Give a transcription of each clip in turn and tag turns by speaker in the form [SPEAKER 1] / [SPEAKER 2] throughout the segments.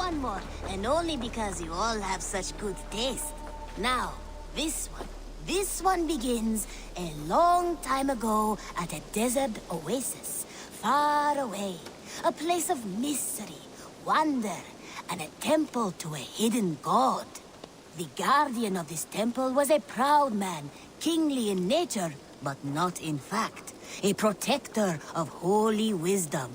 [SPEAKER 1] one more, and only because you all have such good taste. Now, this one begins a long time ago at a desert oasis, far away. A place of mystery, wonder, and a temple to a hidden god. The guardian of this temple was a proud man, kingly in nature, but not in fact. A protector of holy wisdom.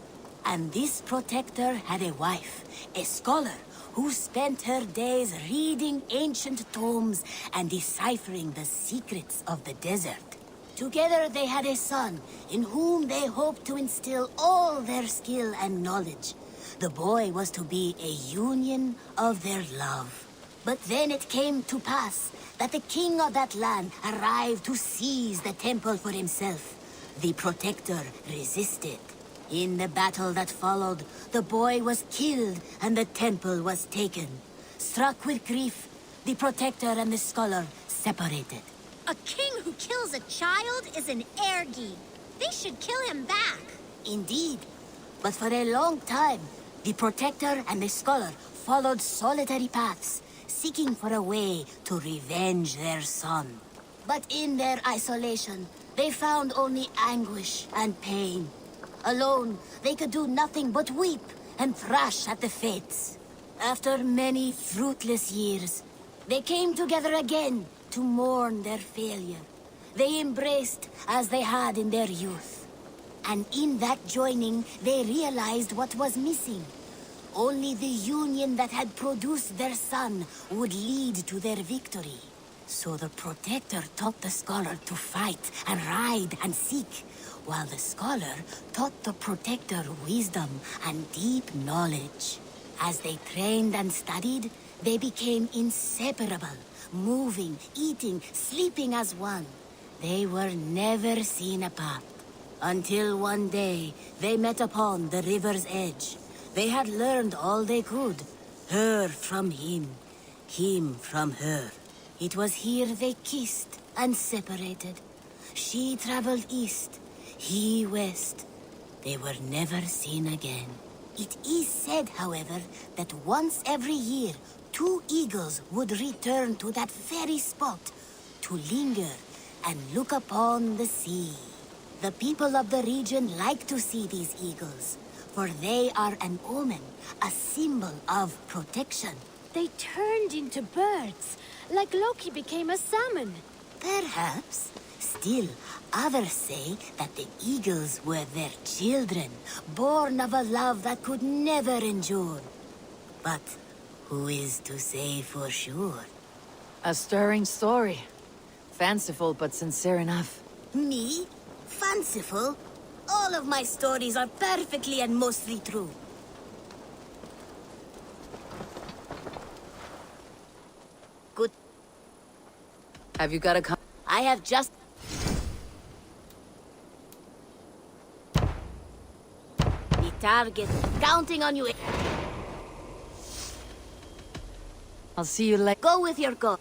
[SPEAKER 1] And this protector had a wife, a scholar, who spent her days reading ancient tomes and deciphering the secrets of the desert. Together they had a son, in whom they hoped to instill all their skill and knowledge. The boy was to be a union of their love. But then it came to pass that the king of that land arrived to seize the temple for himself. The protector resisted. In the battle that followed, the boy was killed and the temple was taken. Struck with grief, the protector and the scholar separated.
[SPEAKER 2] A king who kills a child is an ergi. They should kill him back.
[SPEAKER 1] Indeed. But for a long time, the protector and the scholar followed solitary paths, seeking for a way to revenge their son. But in their isolation, they found only anguish and pain. Alone, they could do nothing but weep and thrash at the fates. After many fruitless years, they came together again to mourn their failure. They embraced as they had in their youth. And in that joining, they realized what was missing. Only the union that had produced their son would lead to their victory. So the protector taught the scholar to fight and ride and seek, while the scholar taught the protector wisdom and deep knowledge. As they trained and studied, they became inseparable, moving, eating, sleeping as one. They were never seen apart. Until one day, they met upon the river's edge. They had learned all they could, her from him from her. It was here they kissed and separated. She traveled east, he west. They were never seen again. It is said, however, that once every year, 2 eagles would return to that very spot to linger and look upon the sea. The people of the region like to see these eagles, for they are an omen, a symbol of protection.
[SPEAKER 3] They turned into birds, like Loki became a salmon.
[SPEAKER 1] Perhaps. Still, others say that the eagles were their children, born of a love that could never endure. But who is to say for sure?
[SPEAKER 4] A stirring story. Fanciful but sincere enough.
[SPEAKER 1] Me? Fanciful? All of my stories are perfectly and mostly true. Good.
[SPEAKER 4] Have you got a
[SPEAKER 1] I have just... The target. Counting on you.
[SPEAKER 4] I'll see you later.
[SPEAKER 1] Go with your goal.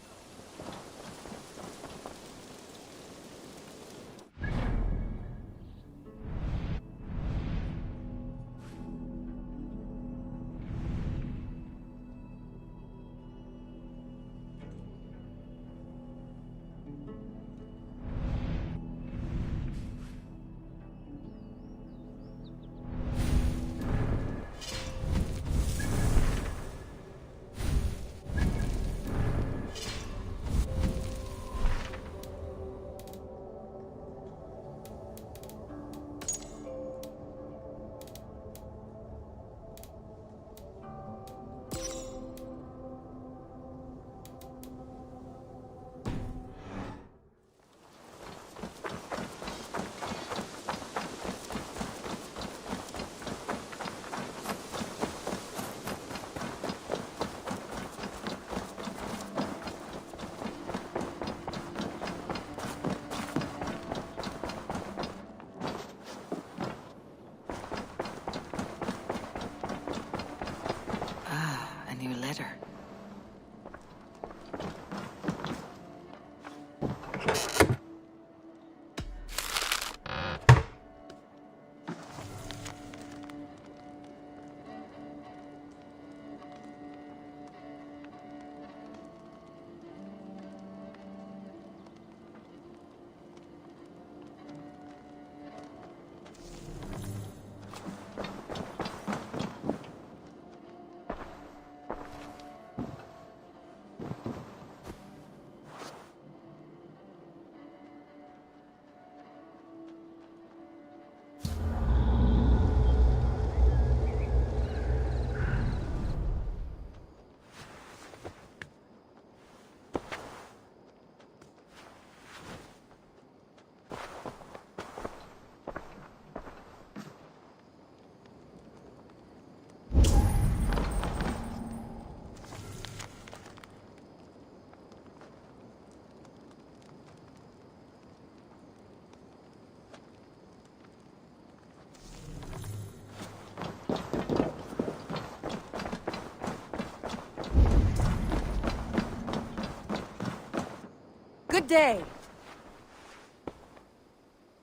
[SPEAKER 4] day.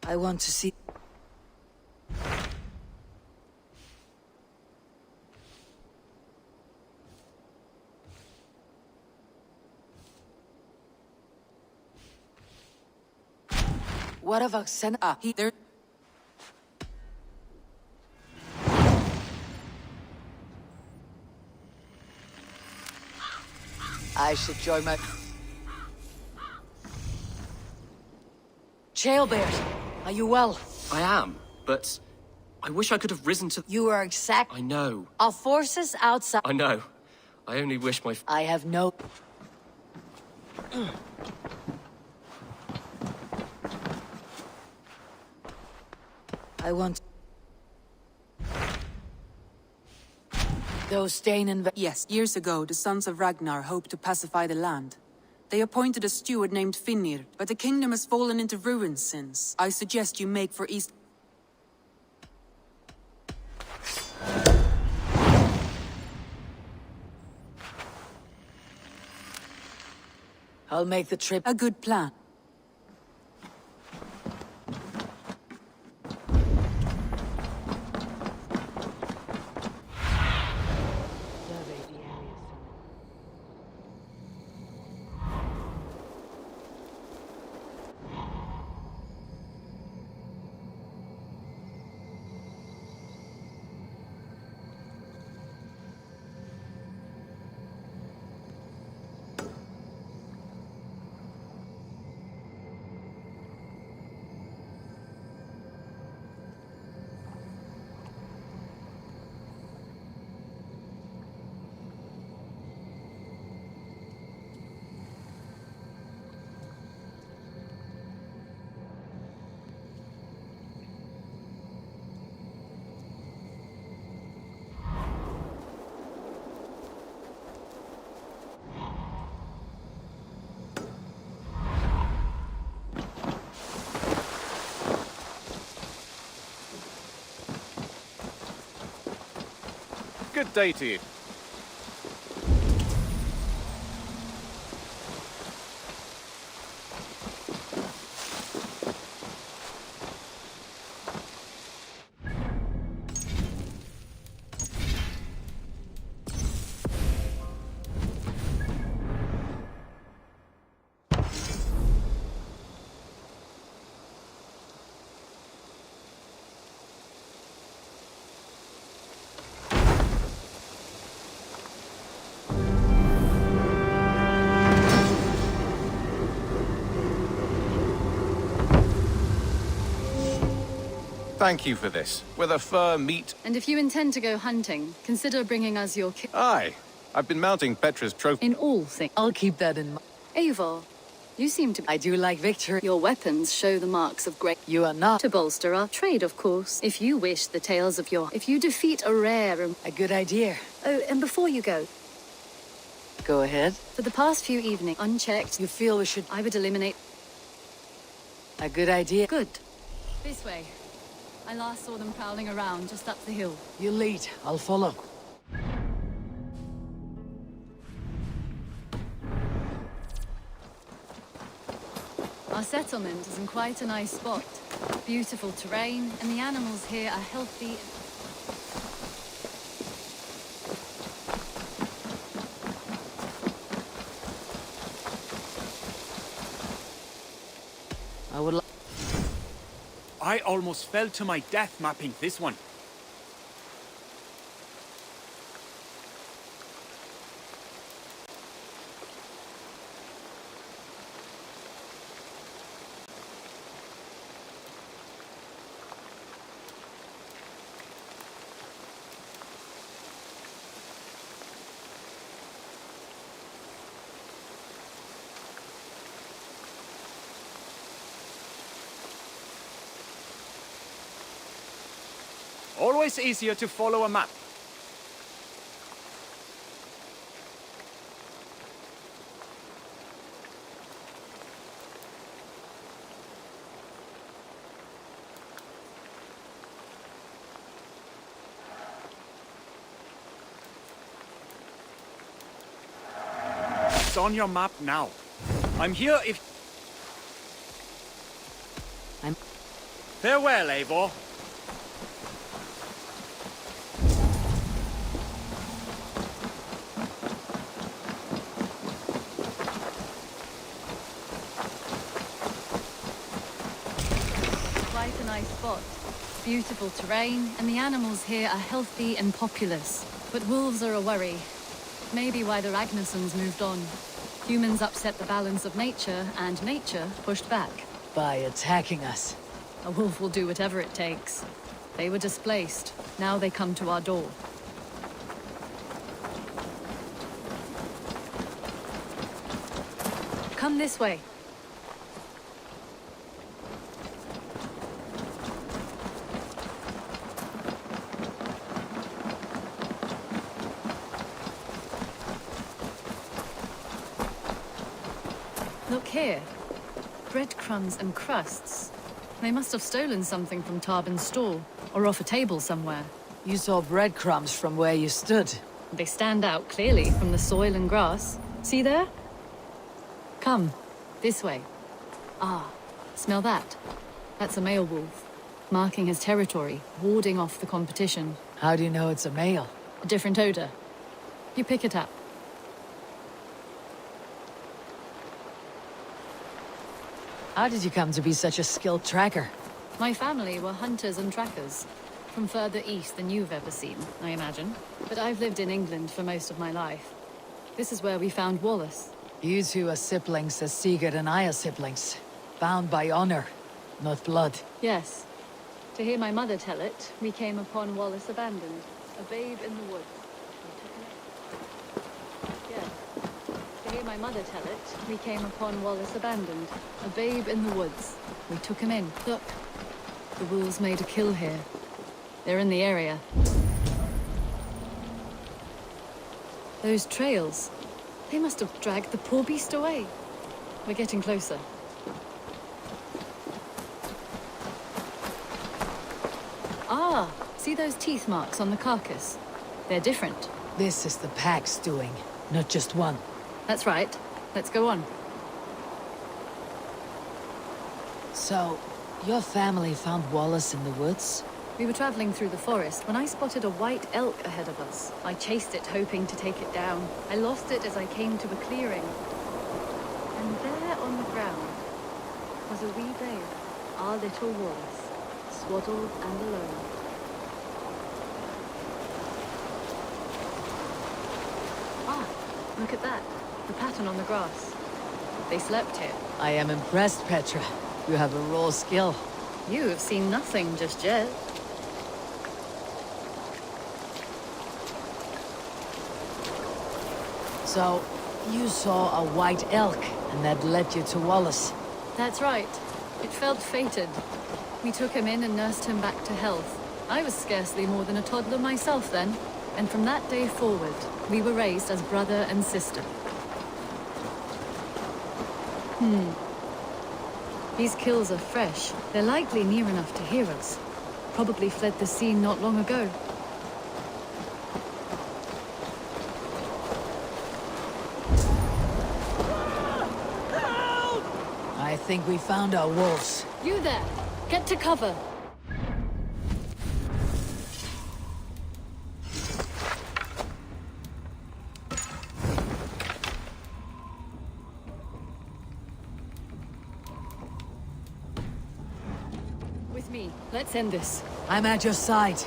[SPEAKER 4] I want to see... What have I there? I should join my... Jailbird, are you well?
[SPEAKER 5] I am, but I wish I could have risen to...
[SPEAKER 4] You are exact...
[SPEAKER 5] I know.
[SPEAKER 4] Our forces outside...
[SPEAKER 5] I know. I only wish my...
[SPEAKER 4] I have no... I want... Those Dane and...
[SPEAKER 6] Yes, years ago, the sons of Ragnar hoped to pacify the land. They appointed a steward named Finnir, but the kingdom has fallen into ruins since. I suggest you make for East...
[SPEAKER 4] I'll make the trip.
[SPEAKER 6] A good plan.
[SPEAKER 7] Good day to you. Thank you for this. Whether fur, meat...
[SPEAKER 8] And if you intend to go hunting, consider bringing us your
[SPEAKER 7] Aye. I've been mounting Petra's trophy...
[SPEAKER 8] in all things.
[SPEAKER 4] I'll keep that in mind.
[SPEAKER 8] Eivor, you seem to...
[SPEAKER 4] I do like victory.
[SPEAKER 8] Your weapons show the marks of great...
[SPEAKER 4] You are not.
[SPEAKER 8] To bolster our trade, of course. If you wish the tales of your... If you defeat a rare and...
[SPEAKER 4] A good idea.
[SPEAKER 8] Oh, and before you go...
[SPEAKER 4] Go ahead.
[SPEAKER 8] For the past few evenings, unchecked...
[SPEAKER 4] You feel we should...
[SPEAKER 8] I would eliminate...
[SPEAKER 4] A good idea.
[SPEAKER 8] Good. This way. I last saw them prowling around just up the hill.
[SPEAKER 4] You lead. I'll follow.
[SPEAKER 8] Our settlement is in quite a nice spot. Beautiful terrain, and the animals here are healthy.
[SPEAKER 4] I would like...
[SPEAKER 9] I almost fell to my death mapping this one. Always easier to follow a map. It's on your map now. I'm here if... Farewell, Eivor.
[SPEAKER 8] Quite a nice spot. Beautiful terrain, and the animals here are healthy and populous. But wolves are a worry. Maybe why the Ragnarsons moved on. Humans upset the balance of nature, and nature pushed back.
[SPEAKER 4] By attacking us.
[SPEAKER 8] A wolf will do whatever it takes. They were displaced. Now they come to our door. Come this way. Look here. Breadcrumbs and crusts. They must have stolen something from Tarbin's stall, or off a table somewhere.
[SPEAKER 4] You saw breadcrumbs from where you stood.
[SPEAKER 8] They stand out clearly from the soil and grass. See there? Come, this way. Ah, smell that? That's a male wolf, marking his territory, warding off the competition.
[SPEAKER 4] How do you know it's a male?
[SPEAKER 8] A different odor. You pick it up.
[SPEAKER 4] How did you come to be such a skilled tracker?
[SPEAKER 8] My family were hunters and trackers. From further east than you've ever seen, I imagine. But I've lived in England for most of my life. This is where we found Wallace.
[SPEAKER 4] You two are siblings as Sigurd and I are siblings. Bound by honor, not blood.
[SPEAKER 8] Yes. To hear my mother tell it, we came upon Wallace abandoned, a babe in the woods. Yes. To hear my mother tell it, we came upon Wallace abandoned, a babe in the woods. We took him in. Look, the wolves made a kill here. They're in the area. Those trails, they must have dragged the poor beast away. We're getting closer. Ah, see those teeth marks on the carcass? They're different.
[SPEAKER 4] This is the pack's doing, not just one.
[SPEAKER 8] That's right. Let's go on.
[SPEAKER 4] So, your family found Wallace in the woods?
[SPEAKER 8] We were traveling through the forest when I spotted a white elk ahead of us. I chased it, hoping to take it down. I lost it as I came to a clearing. And there on the ground was a wee babe, our little Wallace, swaddled and alone. Ah, look at that. The pattern on the grass. They slept here.
[SPEAKER 4] I am impressed, Petra. You have a raw skill.
[SPEAKER 8] You have seen nothing just yet.
[SPEAKER 4] So, you saw a white elk, and that led you to Wallace.
[SPEAKER 8] That's right. It felt fated. We took him in and nursed him back to health. I was scarcely more than a toddler myself then, and from that day forward, we were raised as brother and sister. These kills are fresh. They're likely near enough to hear us. Probably fled the scene not long ago.
[SPEAKER 4] I think we found our wolves.
[SPEAKER 8] You there! Get to cover! With me. Let's end this.
[SPEAKER 4] I'm at your side.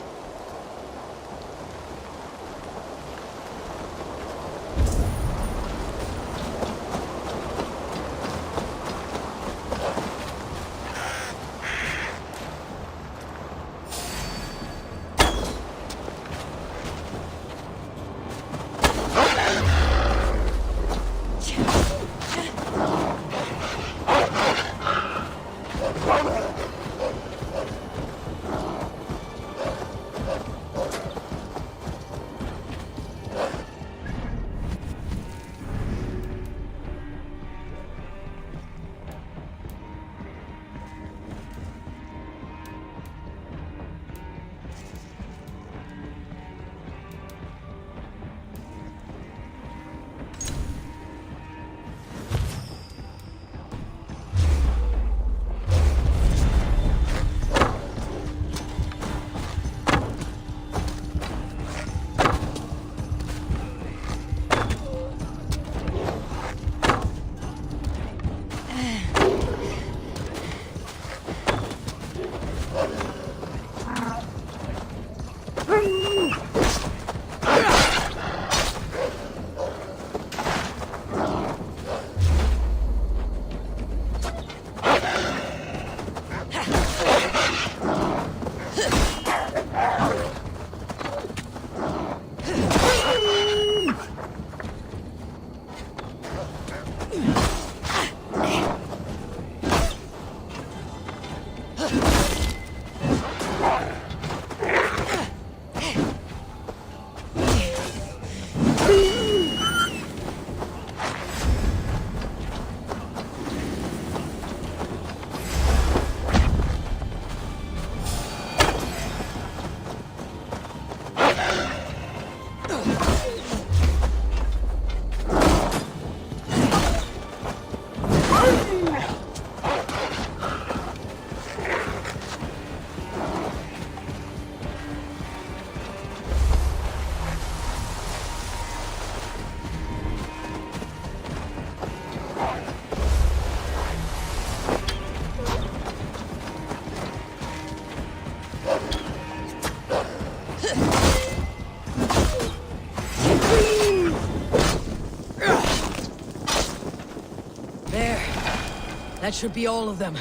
[SPEAKER 4] That should be all of them.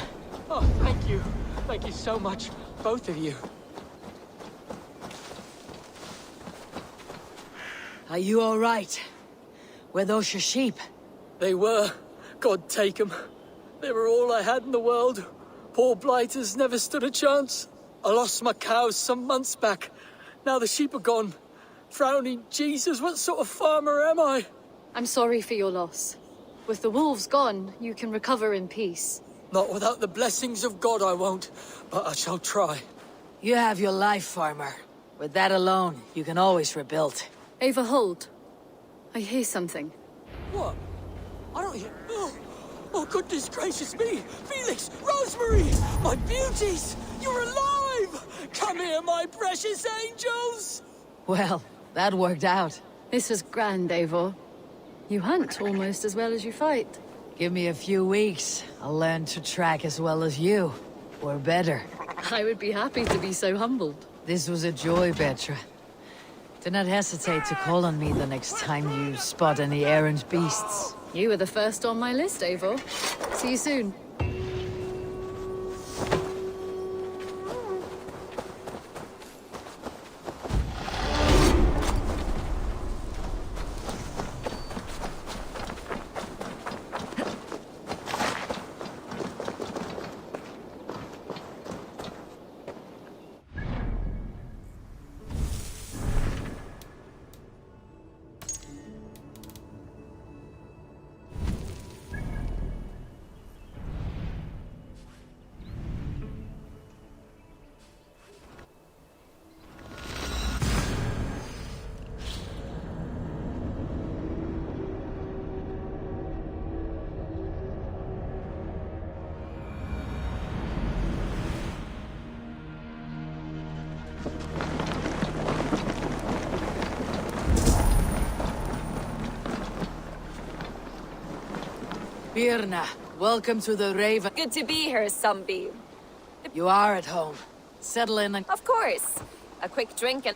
[SPEAKER 5] Oh, thank you. Thank you so much, both of you.
[SPEAKER 4] Are you all right? Were those your sheep?
[SPEAKER 5] They were. God take them. They were all I had in the world. Poor blighters never stood a chance. I lost my cows some months back. Now the sheep are gone. Frowning Jesus, what sort of farmer am I?
[SPEAKER 8] I'm sorry for your loss. With the wolves gone, you can recover in peace.
[SPEAKER 5] Not without the blessings of God I won't, but I shall try.
[SPEAKER 4] You have your life, farmer. With that alone, you can always rebuild.
[SPEAKER 8] Ava, hold. I hear something.
[SPEAKER 5] What? I don't hear... Oh, goodness gracious me! Felix! Rosemary! My beauties! You're alive! Come here, my precious angels!
[SPEAKER 4] Well, that worked out.
[SPEAKER 8] This was grand, Eivor. You hunt almost as well as you fight.
[SPEAKER 4] Give me a few weeks. I'll learn to track as well as you. Or better.
[SPEAKER 8] I would be happy to be so humbled.
[SPEAKER 4] This was a joy, Petra. Do not hesitate to call on me the next time you spot any errant beasts.
[SPEAKER 8] You were the first on my list, Eivor. See you soon.
[SPEAKER 4] Birna, welcome to the Raven.
[SPEAKER 10] Good to be here, Sunbeam.
[SPEAKER 4] You are at home. Settle in and...
[SPEAKER 10] Of course. A quick drink and...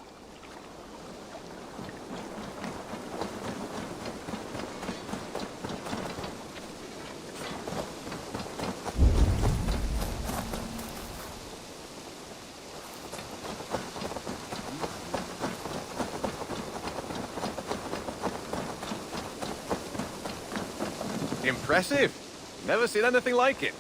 [SPEAKER 7] Impressive. Never seen anything like it.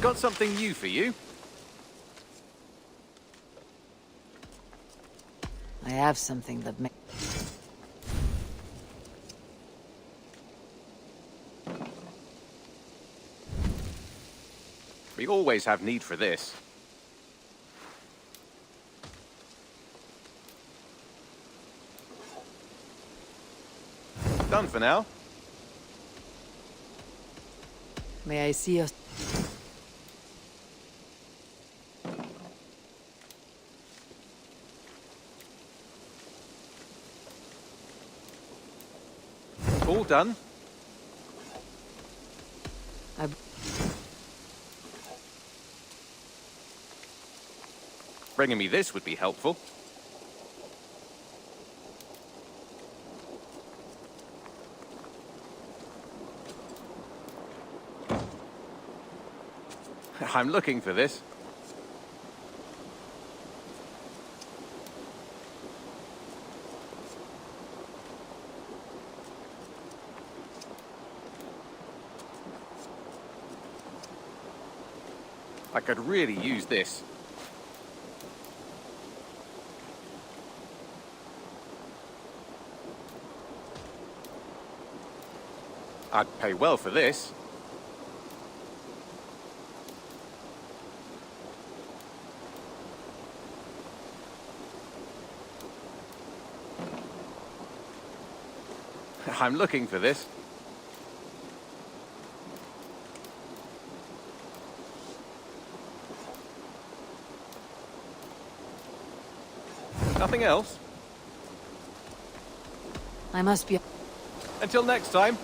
[SPEAKER 7] Got something new for you.
[SPEAKER 4] I have something that may...
[SPEAKER 7] We always have need for this. Done for now.
[SPEAKER 4] May I see your...
[SPEAKER 7] All done. Bringing me this would be helpful. I'm looking for this. I could really use this. I'd pay well for this. I'm looking for this. Nothing else?
[SPEAKER 6] I must be...
[SPEAKER 7] Until next time.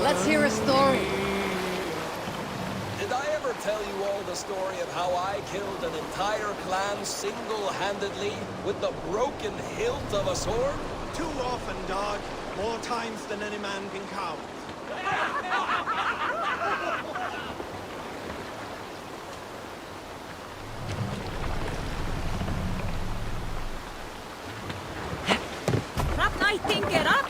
[SPEAKER 4] Let's hear a story.
[SPEAKER 11] Did I ever tell you all the story of how I killed an entire clan single-handedly with the broken hilt of a sword?
[SPEAKER 12] Too often, dog. More times than any man can count.
[SPEAKER 2] I think it up.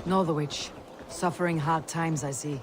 [SPEAKER 4] Know the witch. Suffering hard times, I see.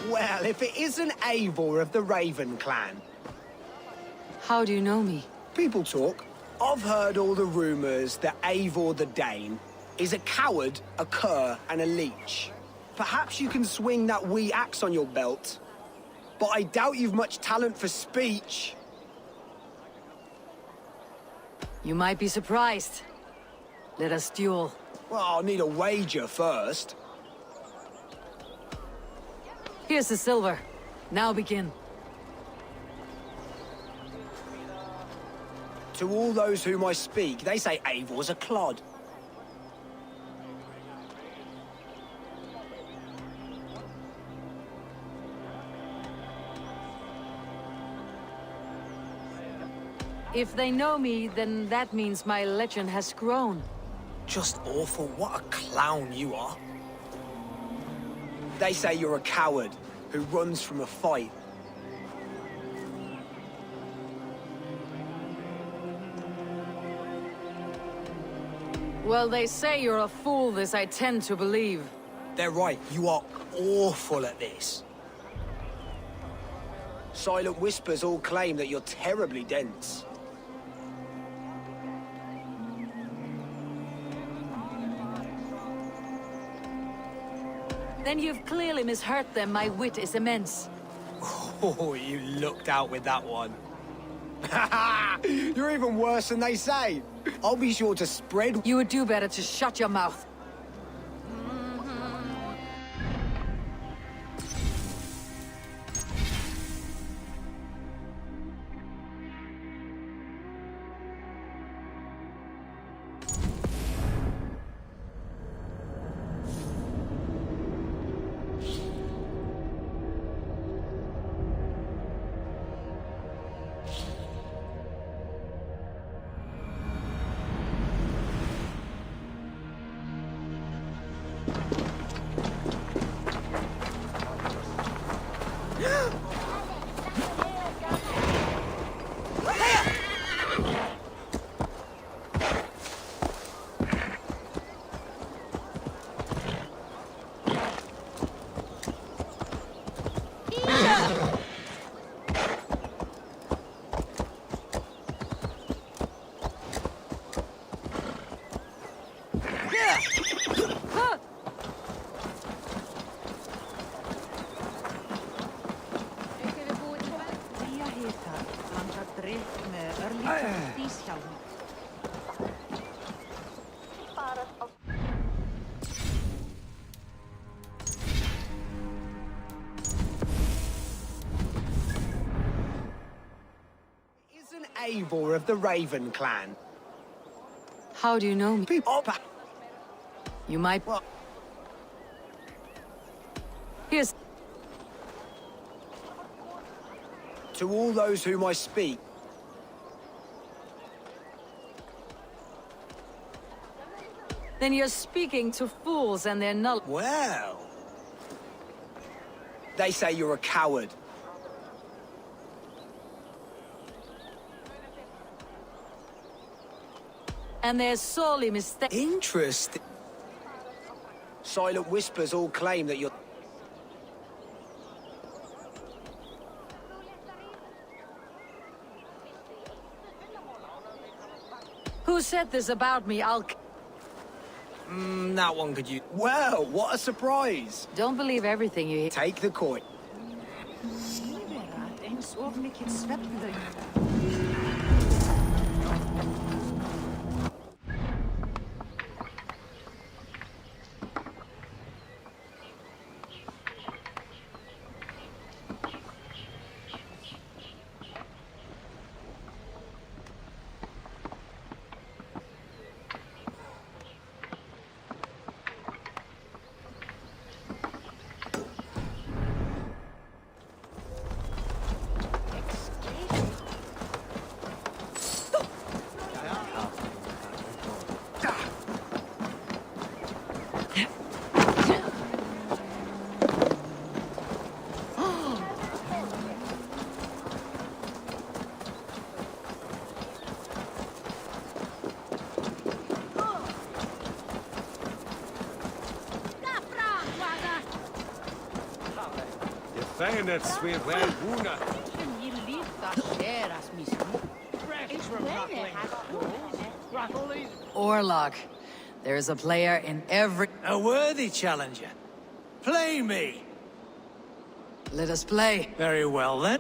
[SPEAKER 13] Well, if it isn't Eivor of the Raven clan.
[SPEAKER 6] How do you know me?
[SPEAKER 13] People talk. I've heard all the rumors that Eivor the Dane is a coward, a cur, and a leech. Perhaps you can swing that wee axe on your belt, but I doubt you've much talent for speech.
[SPEAKER 4] You might be surprised. Let us duel.
[SPEAKER 13] Well, I'll need a wager first.
[SPEAKER 4] Here's the silver. Now begin.
[SPEAKER 13] To all those whom I speak, they say Eivor's a clod.
[SPEAKER 4] If they know me, then that means my legend has grown.
[SPEAKER 13] Just awful. What a clown you are. They say you're a coward who runs from a fight.
[SPEAKER 4] Well, they say you're a fool, this I tend to believe.
[SPEAKER 13] They're right. You are awful at this. Silent whispers all claim that you're terribly dense.
[SPEAKER 4] Then you've clearly misheard them. My wit is immense.
[SPEAKER 13] Oh, you looked out with that one. You're even worse than they say. I'll be sure to spread...
[SPEAKER 4] You would do better to shut your mouth.
[SPEAKER 13] Eivor of the Raven clan.
[SPEAKER 4] How do you know me? You might...
[SPEAKER 13] What?
[SPEAKER 4] Here's...
[SPEAKER 13] To all those whom I speak.
[SPEAKER 4] Then you're speaking to fools and they're not...
[SPEAKER 13] Well... They say you're a coward.
[SPEAKER 4] And they're sorely mistaken.
[SPEAKER 13] Interesting. Silent whispers all claim that you're...
[SPEAKER 4] Who said this about me? I'll...
[SPEAKER 13] that one could you... Well, what a surprise!
[SPEAKER 4] Don't believe everything you hear.
[SPEAKER 13] Take the coin.
[SPEAKER 4] Orlok. There is a player in every...
[SPEAKER 14] A worthy challenger. Play me!
[SPEAKER 4] Let us play.
[SPEAKER 14] Very well, then.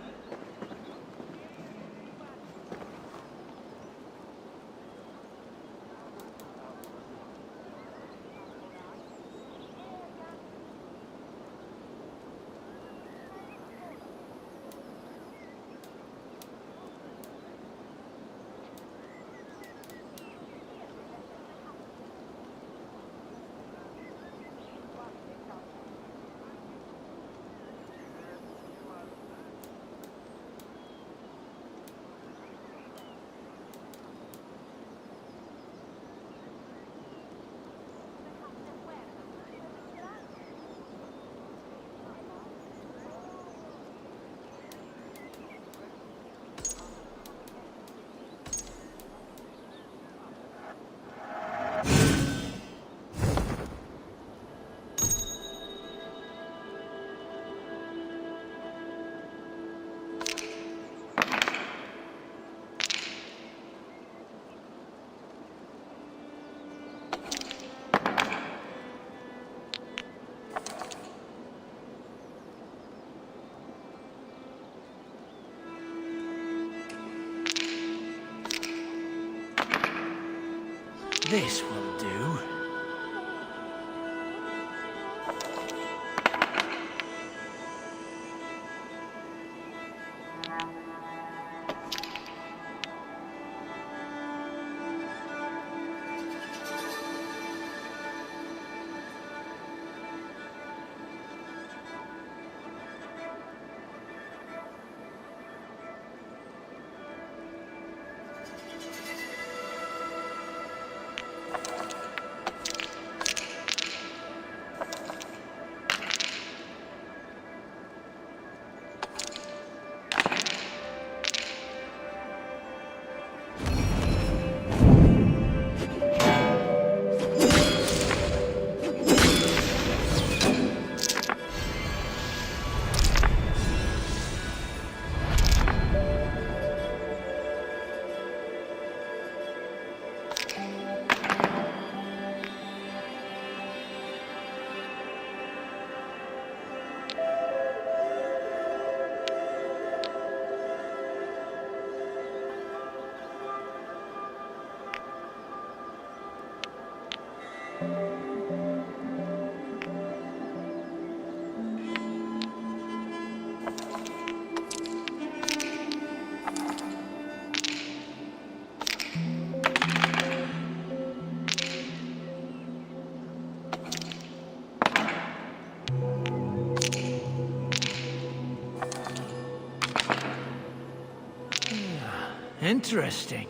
[SPEAKER 14] This will do. Interesting.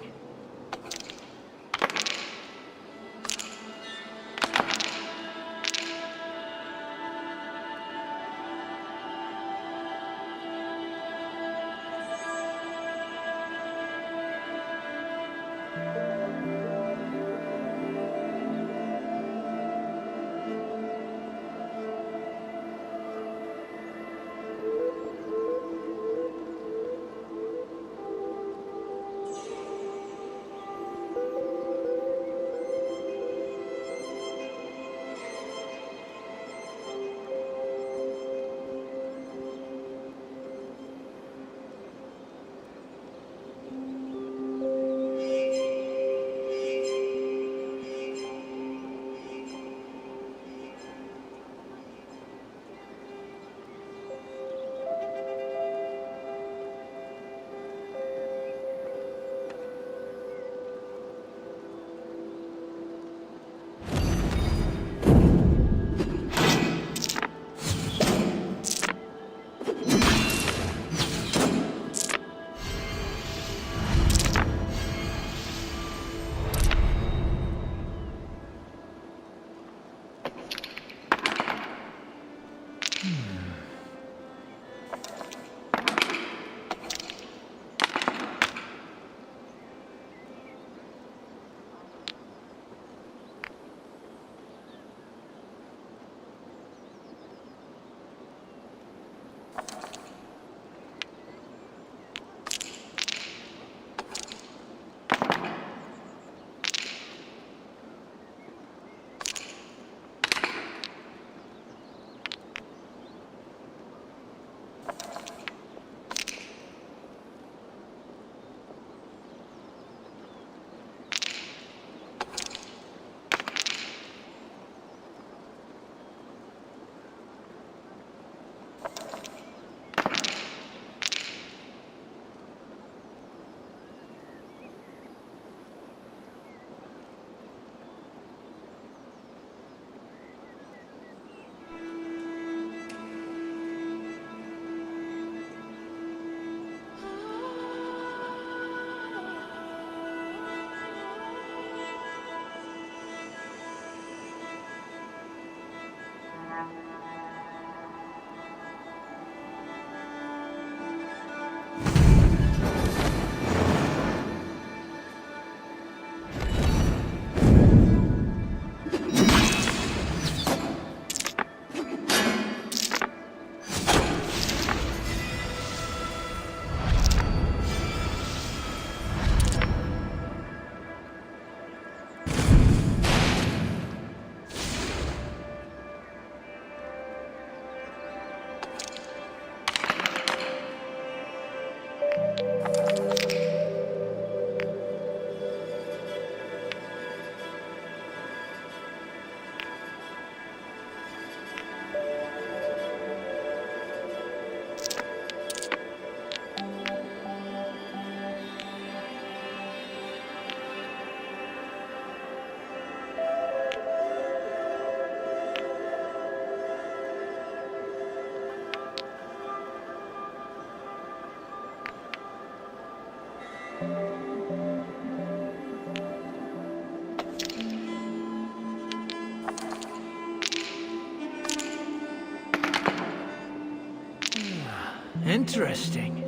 [SPEAKER 14] Interesting.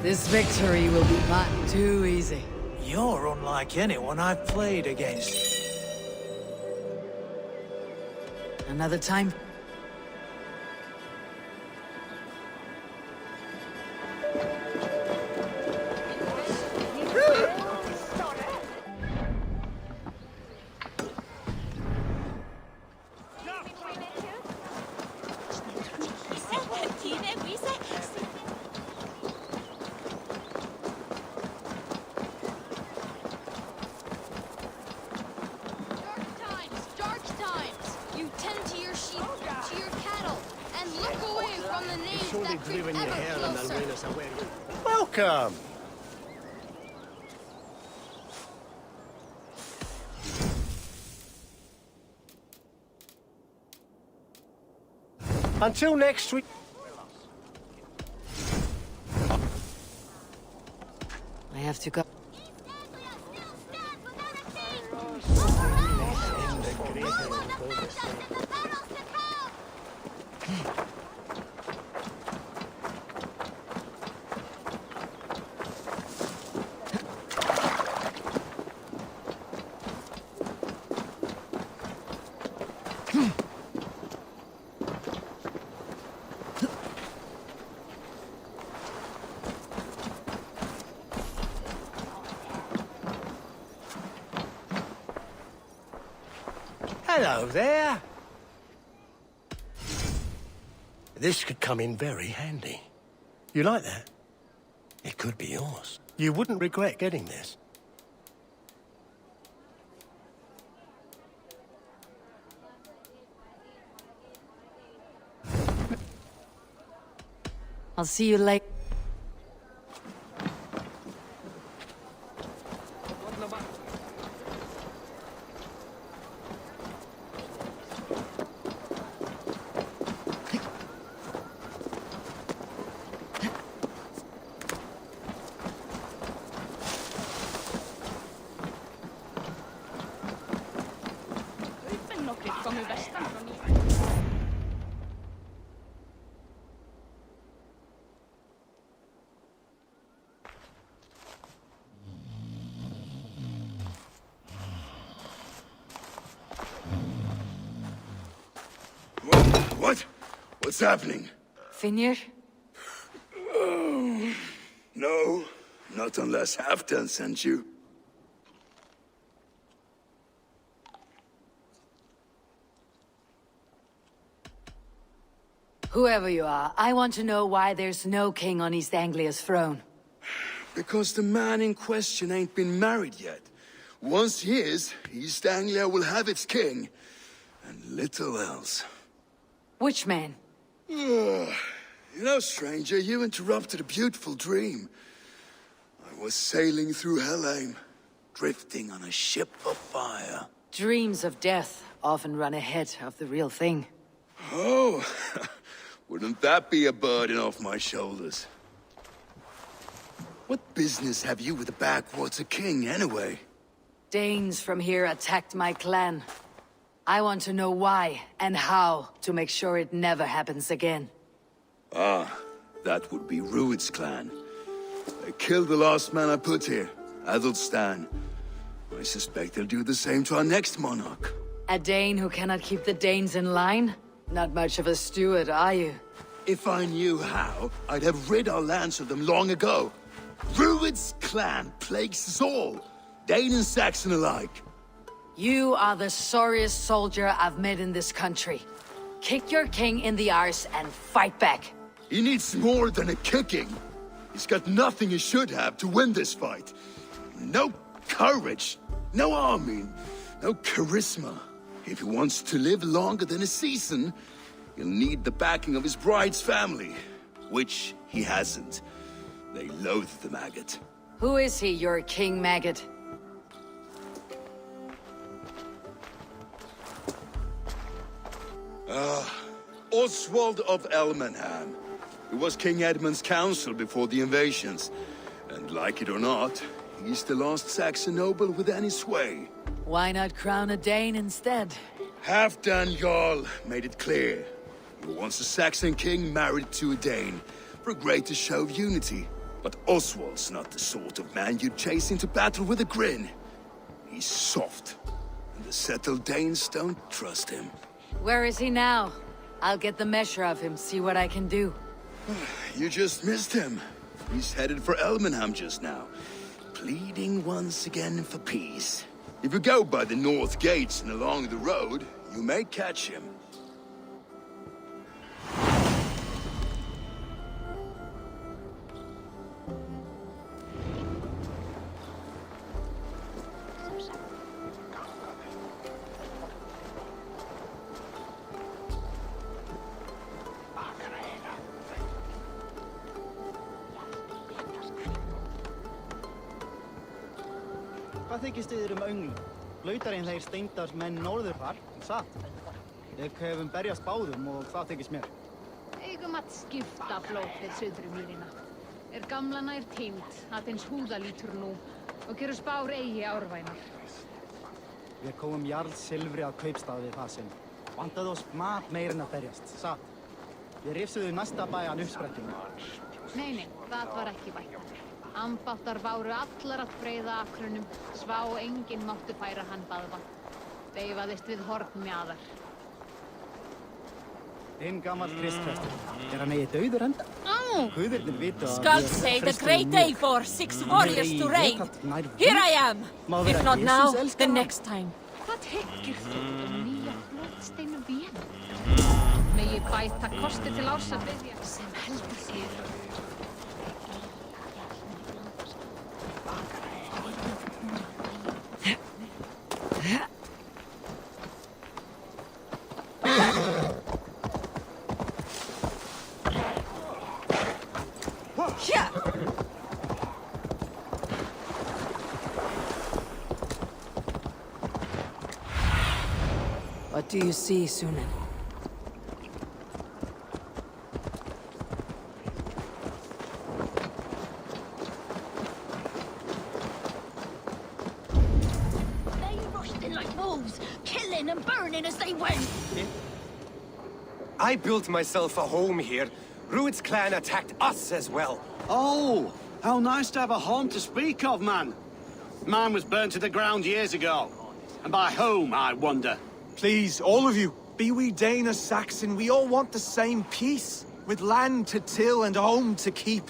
[SPEAKER 4] This victory will be mine. Too easy.
[SPEAKER 14] You're unlike anyone I've played against.
[SPEAKER 4] Another time?
[SPEAKER 7] Welcome. Until next week.
[SPEAKER 4] I have to go.
[SPEAKER 7] Hello there. This could come in very handy. You like that? It could be yours. You wouldn't regret getting this.
[SPEAKER 4] I'll see you later.
[SPEAKER 15] What's happening?
[SPEAKER 4] Finir?
[SPEAKER 15] No, not unless Halfdan sent you.
[SPEAKER 4] Whoever you are, I want to know why there's no king on East Anglia's throne.
[SPEAKER 15] Because the man in question ain't been married yet. Once he is, East Anglia will have its king. And little else.
[SPEAKER 4] Which man?
[SPEAKER 15] You know, stranger, you interrupted a beautiful dream. I was sailing through Helheim, drifting on a ship of fire.
[SPEAKER 4] Dreams of death often run ahead of the real thing.
[SPEAKER 15] Oh, wouldn't that be a burden off my shoulders? What business have you with the backwater king, anyway?
[SPEAKER 4] Danes from here attacked my clan. I want to know why and how to make sure it never happens again.
[SPEAKER 15] Ah, that would be Rued's clan. They killed the last man I put here, Adelstan. I suspect they'll do the same to our next monarch.
[SPEAKER 4] A Dane who cannot keep the Danes in line? Not much of a steward, are you?
[SPEAKER 15] If I knew how, I'd have rid our lands of them long ago. Rued's clan plagues us all, Dane and Saxon alike.
[SPEAKER 4] You are the sorriest soldier I've met in this country. Kick your king in the arse and fight back.
[SPEAKER 15] He needs more than a kicking. He's got nothing he should have to win this fight. No courage, no army, no charisma. If he wants to live longer than a season, he'll need the backing of his bride's family, which he hasn't. They loathe the maggot.
[SPEAKER 4] Who is he, your king maggot?
[SPEAKER 15] Oswald of Elmenham. He was King Edmund's counsel before the invasions. And like it or not, he's the last Saxon noble with any sway.
[SPEAKER 4] Why not crown a Dane instead?
[SPEAKER 15] Halfdan Jarl made it clear. He wants a Saxon king married to a Dane, for a greater show of unity. But Oswald's not the sort of man you'd chase into battle with a grin. He's soft, and the settled Danes don't trust him.
[SPEAKER 4] Where is he now? I'll get the measure of him, see what I can do.
[SPEAKER 15] You just missed him. He's headed for Elmenham just now, pleading once again for peace. If you go by the north gates and along the road, you may catch him.
[SPEAKER 16] Hvað þykist þið öngl? Lautarinn þeir steindars menn norðurfar, satt? Við höfum berjast báðum og það þykist mér.
[SPEAKER 8] Eigum að skipta flótt við suðrumýrina. Gamla nær týnd, að hins húða lítur nú og gerur spár eigi árvænar.
[SPEAKER 16] Við komum jarl silfri að kaupstað við það sinn. Vantaði oss mat meir en að berjast, satt? Við rifsuðu næsta bæjan uppsprettinu.
[SPEAKER 8] Nei, það var ekki vænt. Ambáttar váru allar að freyða akrunum, svá enginn máttu færa hann baðvatn. Veifaðist við hornmjaðar.
[SPEAKER 16] Hinn gamall kristprestur. Hann eigi dauður enda? Guðirnir vita að...
[SPEAKER 10] Skald say the great day for 6 warriors to reign. Here I am! If not now, then next time.
[SPEAKER 8] Hvað hyggir þú nýja flótsteinu vén? Megi bæta kosti til árs að biðja sem heldur þér.
[SPEAKER 4] What do you see, Sunan?
[SPEAKER 1] They rushed in like wolves, killing and burning as they went.
[SPEAKER 17] I built myself a home here. Rued's clan attacked us as well.
[SPEAKER 12] Oh, how nice to have a home to speak of, man. Mine was burnt to the ground years ago. And by whom, I wonder?
[SPEAKER 17] Please, all of you,
[SPEAKER 12] Be we Dane or Saxon, we all want the same peace. With land to till and home to keep.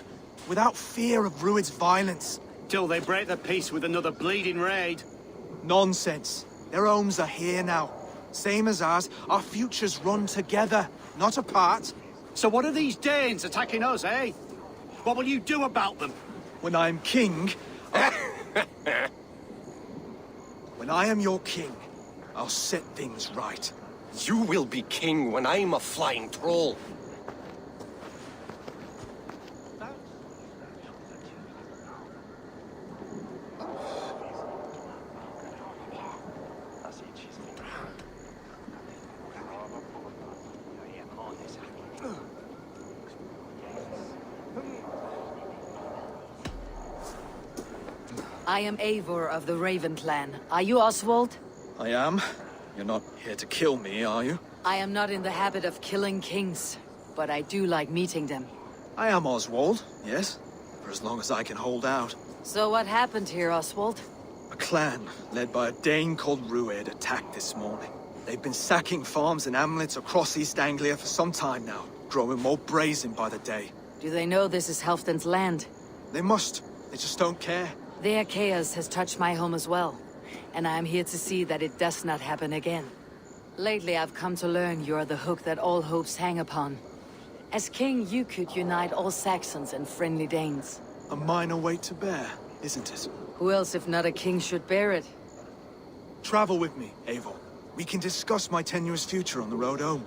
[SPEAKER 12] Without fear of Rued's violence.
[SPEAKER 14] Till they break the peace with another bleeding raid.
[SPEAKER 12] Nonsense. Their homes are here now. Same as ours, our futures run together, not apart.
[SPEAKER 14] So what are these Danes attacking us, eh? What will you do about them?
[SPEAKER 12] When I am king... When I am your king, I'll set things right.
[SPEAKER 17] You will be king when I'm a flying troll.
[SPEAKER 4] I am Eivor of the Raven clan. Are you Oswald?
[SPEAKER 12] I am. You're not here to kill me, are you?
[SPEAKER 4] I am not in the habit of killing kings, but I do like meeting them.
[SPEAKER 12] I am Oswald, yes. For as long as I can hold out.
[SPEAKER 4] So what happened here, Oswald?
[SPEAKER 12] A clan, led by a Dane called Rued, attacked this morning. They've been sacking farms and hamlets across East Anglia for some time now, growing more brazen by the day.
[SPEAKER 4] Do they know this is Halfdan's land?
[SPEAKER 12] They must. They just don't care.
[SPEAKER 4] Their chaos has touched my home as well, and I am here to see that it does not happen again. Lately I've come to learn you are the hook that all hopes hang upon. As king, you could unite all Saxons and friendly Danes.
[SPEAKER 12] A minor weight to bear, isn't it?
[SPEAKER 4] Who else if not a king should bear it?
[SPEAKER 12] Travel with me, Eivor. We can discuss my tenuous future on the road home.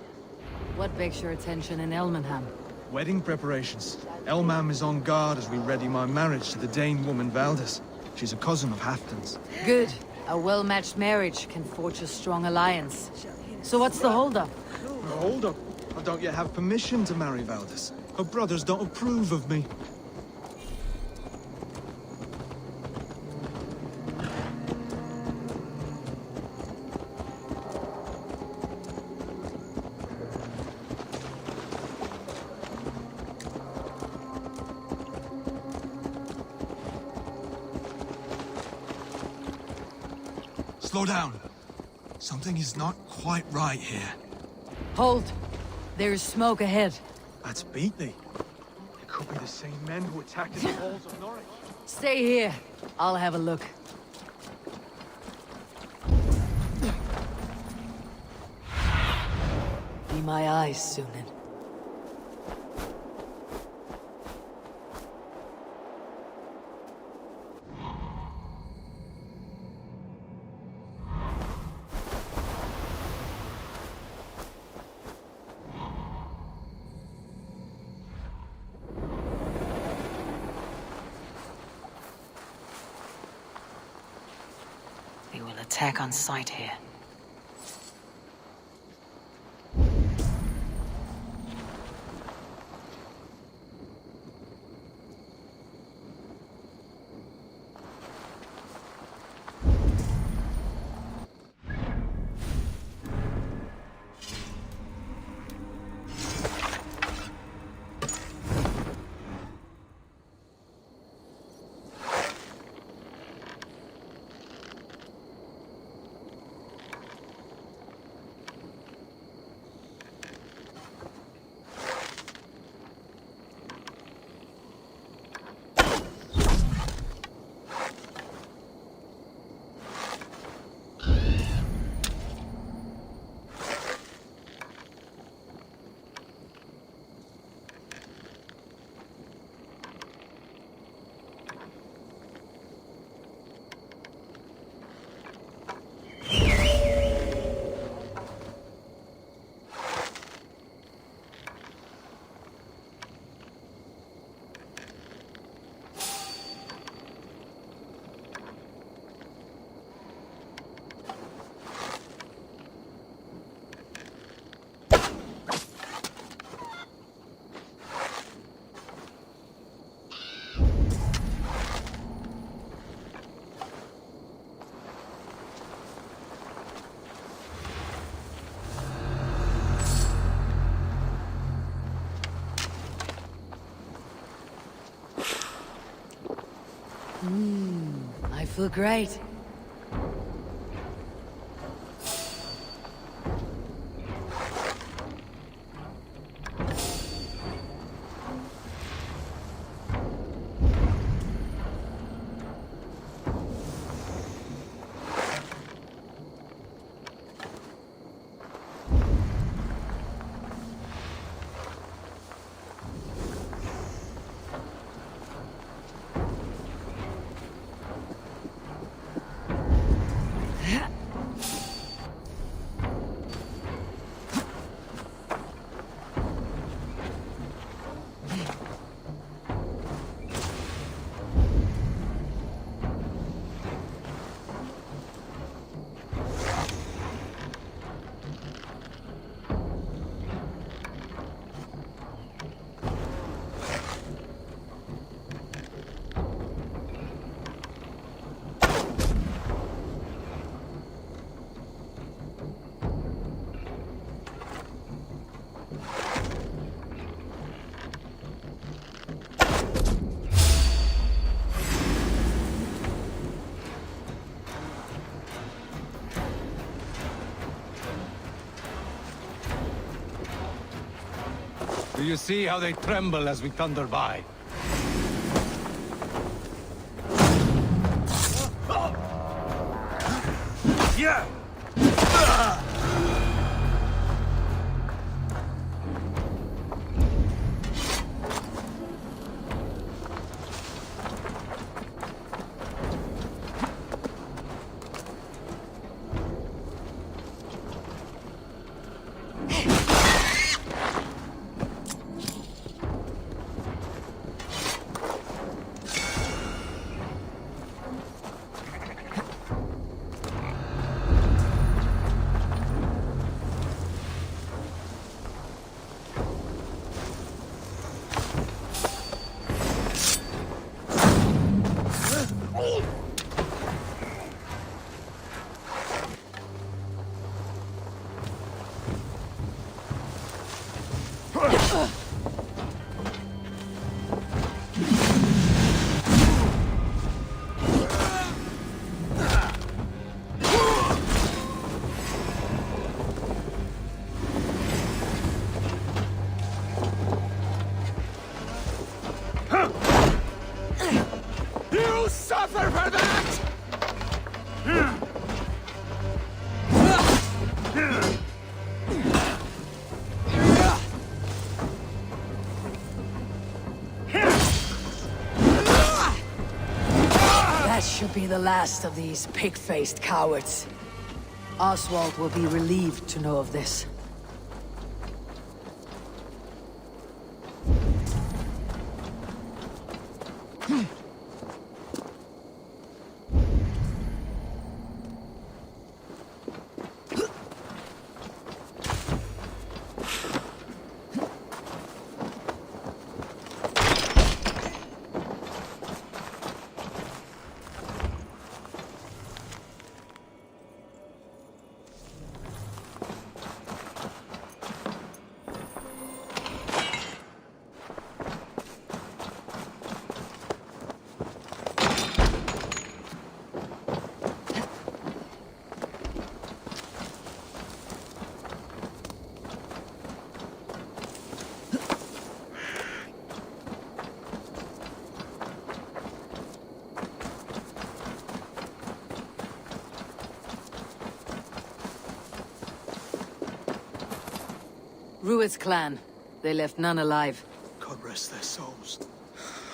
[SPEAKER 4] What begs your attention in Elmenham?
[SPEAKER 12] Wedding preparations. Elmam is on guard as we ready my marriage to the Dane woman Valdis. She's a cousin of Halfdan's.
[SPEAKER 4] Good. A well-matched marriage can forge a strong alliance. So what's the holdup?
[SPEAKER 12] No holdup? I don't yet have permission to marry Valdis. Her brothers don't approve of me. Slow down. Something is not quite right here.
[SPEAKER 4] Hold. There is smoke ahead.
[SPEAKER 12] That's Beatley. It could be the same men who attacked the walls of Norwich.
[SPEAKER 4] Stay here. I'll have a look. Be my eyes, Sunan. They will attack on sight here. I feel great.
[SPEAKER 18] you see how they tremble as we thunder by? Yeah!
[SPEAKER 15] You suffer for that!
[SPEAKER 4] That should be the last of these pig-faced cowards. Oswald will be relieved to know of this. Rued's clan. They left none alive.
[SPEAKER 12] God rest their souls.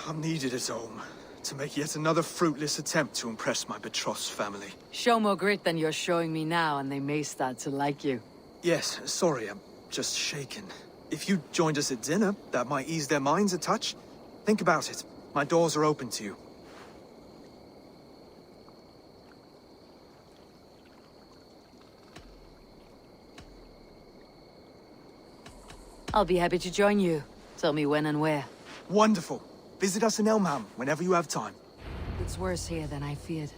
[SPEAKER 12] I'm needed at home to make yet another fruitless attempt to impress my betrothed's family.
[SPEAKER 4] Show more grit than you're showing me now, and they may start to like you.
[SPEAKER 12] Yes, sorry, I'm just shaken. If you joined us at dinner, that might ease their minds a touch. Think about it. My doors are open to you.
[SPEAKER 4] I'll be happy to join you. Tell me when and where.
[SPEAKER 12] Wonderful. Visit us in Elmham whenever you have time.
[SPEAKER 4] It's worse here than I feared.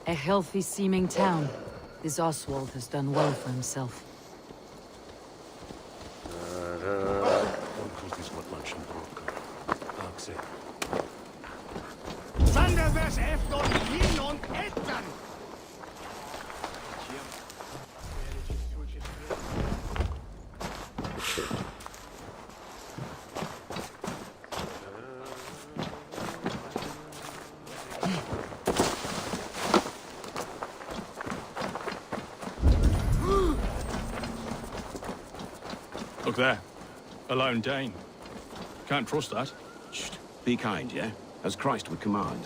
[SPEAKER 4] A healthy-seeming town. This Oswald has done well for himself.
[SPEAKER 18] Look there. A lone Dane. Can't trust that.
[SPEAKER 19] Shh. Be kind, yeah? As Christ would command.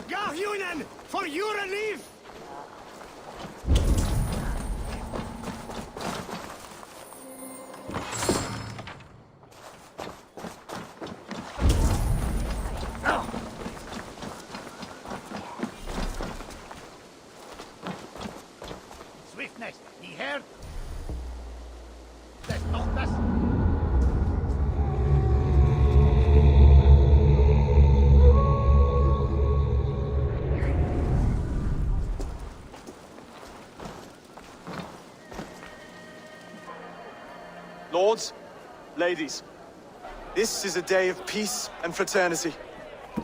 [SPEAKER 14] Garhunen, for your relief!
[SPEAKER 16] Swiftness, ye heard? That's not this.
[SPEAKER 12] Lords, ladies, this is a day of peace and fraternity.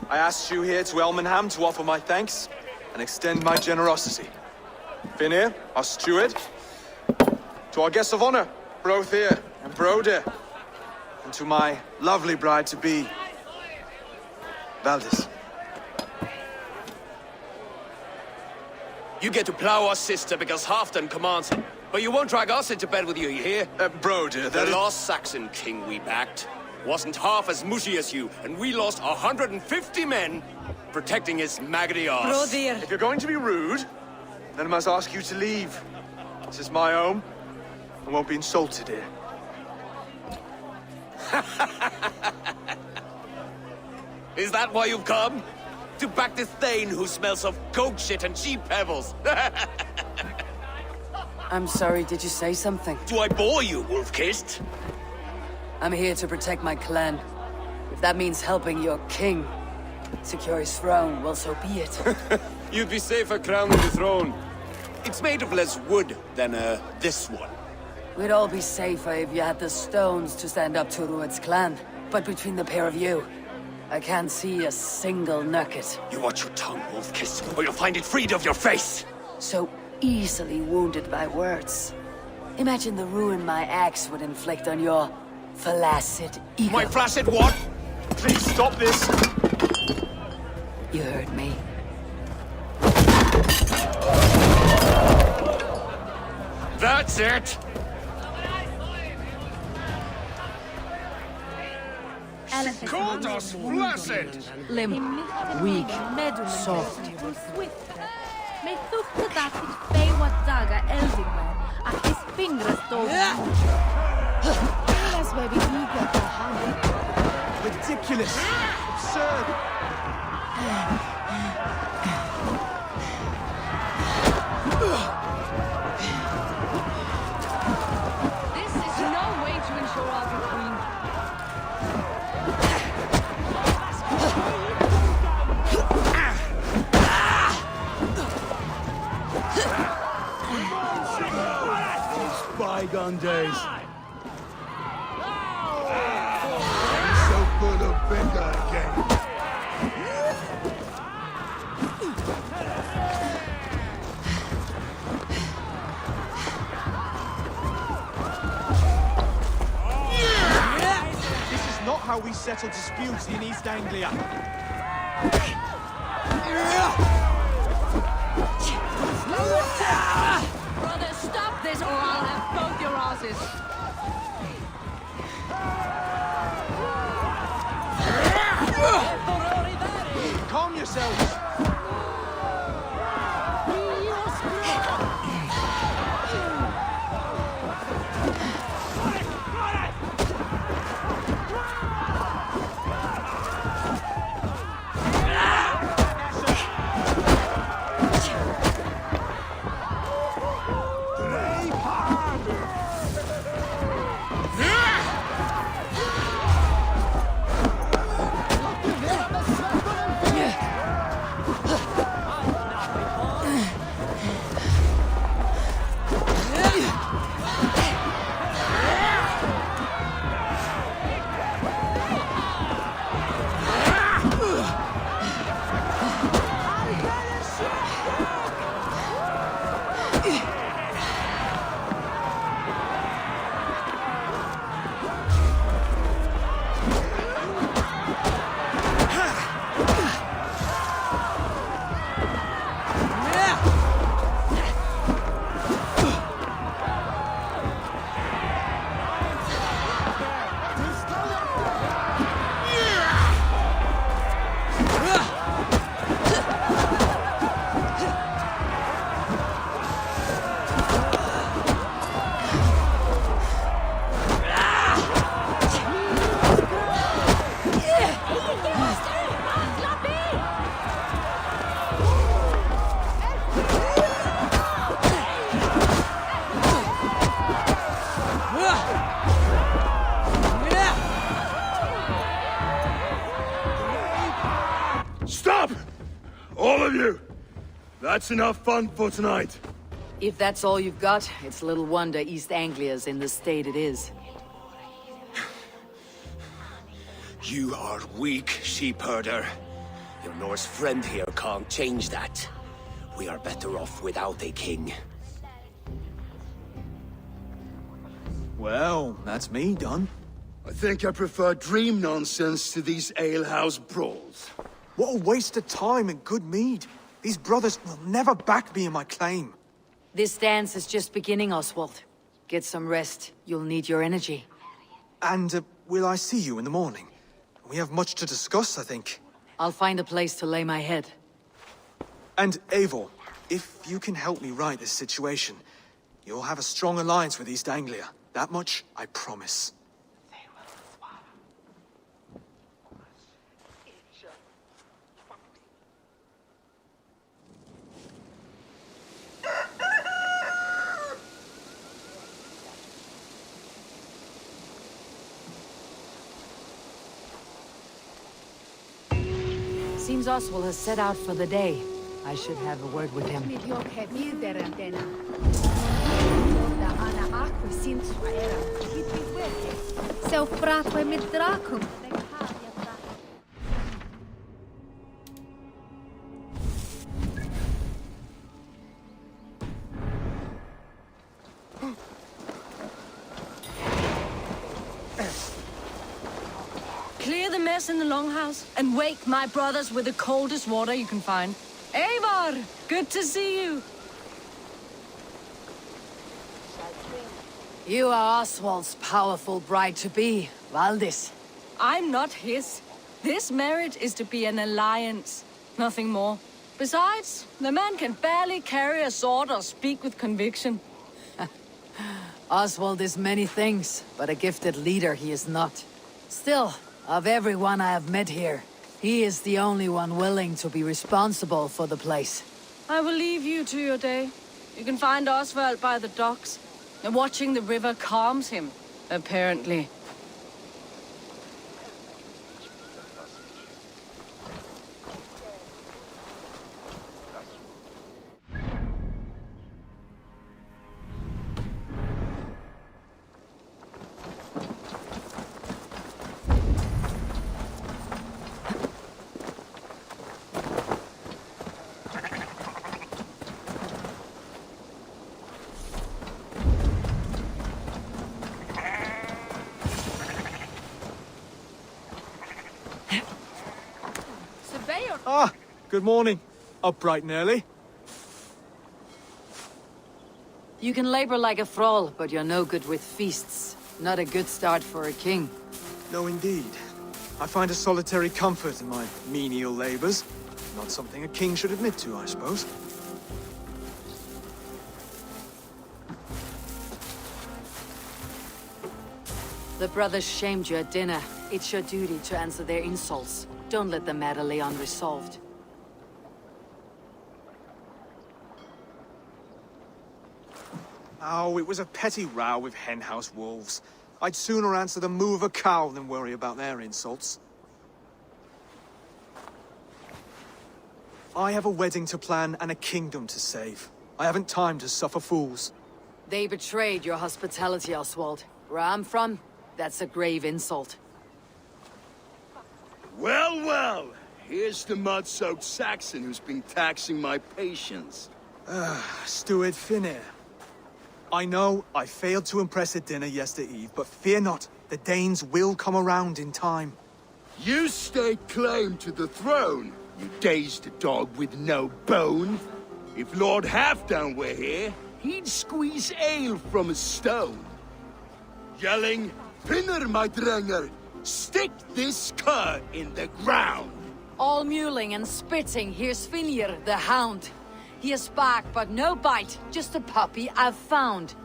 [SPEAKER 12] I asked you here to Elmenham to offer my thanks and extend my generosity. Finir, our steward, to our guests of honor, Brothir and Broder, and to my lovely bride-to-be, Valdis.
[SPEAKER 11] You get to plow our sister because Halfdan commands it. But you won't drag us into bed with you here.
[SPEAKER 12] Broder,
[SPEAKER 11] the lost Saxon king we backed wasn't half as mushy as you, and we lost 150 men protecting his maggoty arse.
[SPEAKER 12] If you're going to be rude, then I must ask you to leave. This is my home. I won't be insulted here.
[SPEAKER 11] Is that why you've come? To back this Thane who smells of goat shit and sheep pebbles?
[SPEAKER 4] I'm sorry, did you say something?
[SPEAKER 11] Do I bore you, wolf-kissed?
[SPEAKER 4] I'm here to protect my clan. If that means helping your king secure his throne, well, so be it.
[SPEAKER 11] You'd be safer crowning the throne. It's made of less wood than, this one.
[SPEAKER 4] We'd all be safer if you had the stones to stand up to Rued's clan. But between the pair of you, I can't see a single nugget.
[SPEAKER 11] You watch your tongue, wolf-kissed, or you'll find it freed of your face!
[SPEAKER 4] So easily wounded by words. Imagine the ruin my axe would inflict on your flaccid ego.
[SPEAKER 11] My flaccid what?
[SPEAKER 12] Please stop this!
[SPEAKER 4] You heard me.
[SPEAKER 11] That's it!
[SPEAKER 18] Called us flaccid!
[SPEAKER 4] Limp, weak, soft.
[SPEAKER 3] Med tukket att sitt fejwat daga eldingman, att his fingrar stod. Tell us where we eager for honey.
[SPEAKER 12] Ridiculous! Absurd!
[SPEAKER 8] This is no way to ensure our victory.
[SPEAKER 15] Bygone days. So full of finger again.
[SPEAKER 12] This is not how we settle disputes in East Anglia.
[SPEAKER 10] Brother, stop this or I'll have both your asses.
[SPEAKER 12] Calm yourselves.
[SPEAKER 15] That's enough fun for tonight.
[SPEAKER 4] If that's all you've got, it's little wonder East Anglia's in the state it is.
[SPEAKER 17] You are weak, sheep herder. Your Norse friend here can't change that. We are better off without a king.
[SPEAKER 12] Well, that's me done.
[SPEAKER 15] I think I prefer dream nonsense to these alehouse brawls.
[SPEAKER 12] What a waste of time and good mead. These brothers will never back me in my claim.
[SPEAKER 4] This dance is just beginning, Oswald. Get some rest. You'll need your energy.
[SPEAKER 12] And will I see you in the morning? We have much to discuss, I think.
[SPEAKER 4] I'll find a place to lay my head.
[SPEAKER 12] And Eivor, if you can help me right this situation, you'll have a strong alliance with East Anglia. That much, I promise.
[SPEAKER 4] Seems Oswald has set out for the day. I should have a word with him.
[SPEAKER 10] Clear the mess in the longhouse and wake my brothers with the coldest water you can find. Eivor, good to see you.
[SPEAKER 4] You are Oswald's powerful bride-to-be, Valdis.
[SPEAKER 10] I'm not his. This marriage is to be an alliance, nothing more. Besides, the man can barely carry a sword or speak with conviction.
[SPEAKER 4] Oswald is many things, but a gifted leader he is not. Still, of everyone I have met here, he is the only one willing to be responsible for the place.
[SPEAKER 10] I will leave you to your day. You can find Oswald by the docks. And watching the river calms him, apparently.
[SPEAKER 12] Ah, good morning. Up bright and early.
[SPEAKER 4] You can labor like a thrall, but you're no good with feasts. Not a good start for a king.
[SPEAKER 12] No, indeed. I find a solitary comfort in my menial labors. Not something a king should admit to, I suppose.
[SPEAKER 4] The brothers shamed you at dinner. It's your duty to answer their insults. Don't let the matter lay unresolved.
[SPEAKER 12] Oh, it was a petty row with henhouse wolves. I'd sooner answer the moo of a cow than worry about their insults. I have a wedding to plan and a kingdom to save. I haven't time to suffer fools.
[SPEAKER 4] They betrayed your hospitality, Oswald. Where I'm from, that's a grave insult.
[SPEAKER 15] Well, well. Here's the mud-soaked Saxon who's been taxing my patience.
[SPEAKER 12] Steward Finir. I know I failed to impress at dinner yestereve, but fear not, the Danes will come around in time.
[SPEAKER 15] You stake claim to the throne, you dazed dog with no bone. If Lord Halfdan were here, he'd squeeze ale from a stone. Yelling, Finner, my drenger, stick this cur in the ground.
[SPEAKER 4] All mewling and spitting, here's Finir, the hound. He has bark, but no bite, just a puppy I've found.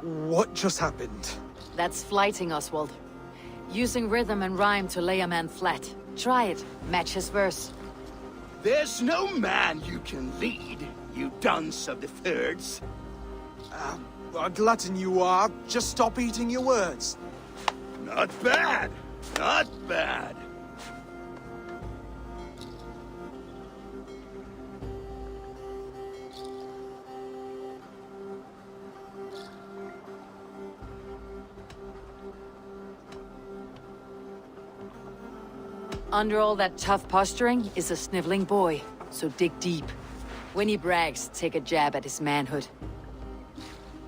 [SPEAKER 12] What just happened?
[SPEAKER 4] That's flighting, Oswald. Using rhythm and rhyme to lay a man flat. Try it, match his verse.
[SPEAKER 15] There's no man you can lead, you dunce of the thirds.
[SPEAKER 12] A glutton you are. Just stop eating your words.
[SPEAKER 15] Not bad. Not bad.
[SPEAKER 4] Under all that tough posturing is a sniveling boy, so dig deep. When he brags, take a jab at his manhood.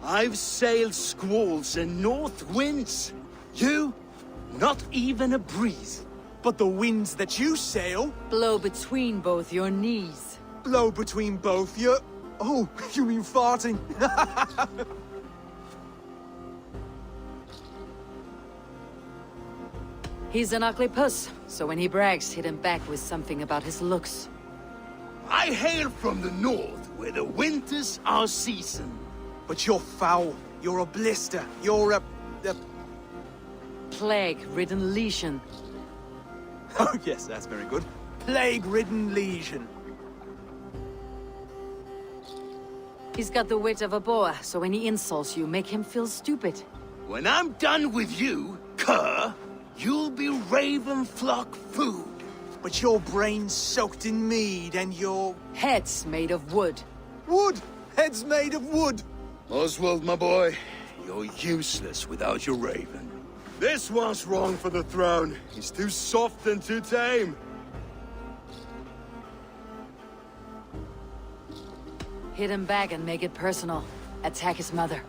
[SPEAKER 14] I've sailed squalls and north winds. You? Not even a breeze.
[SPEAKER 12] But the winds that you sail...
[SPEAKER 4] Blow between both your knees.
[SPEAKER 12] Blow between both your... Oh, you mean farting?
[SPEAKER 4] He's an ugly puss, so when he brags, hit him back with something about his looks.
[SPEAKER 15] I hail from the north, where the winters are season.
[SPEAKER 12] But you're foul. You're a blister. You're a...
[SPEAKER 4] Plague-ridden legion.
[SPEAKER 12] Oh, yes, that's very good. Plague-ridden legion.
[SPEAKER 4] He's got the wit of a boa, so when he insults you, make him feel stupid.
[SPEAKER 15] When I'm done with you, cur, you'll be raven flock food.
[SPEAKER 12] But your brain's soaked in mead and your...
[SPEAKER 4] Head's made of wood.
[SPEAKER 12] Wood! Head's made of wood!
[SPEAKER 15] Oswald, my boy, you're useless without your raven. This one's wrong for the throne. He's too soft and too tame.
[SPEAKER 4] Hit him back and make it personal. Attack his mother.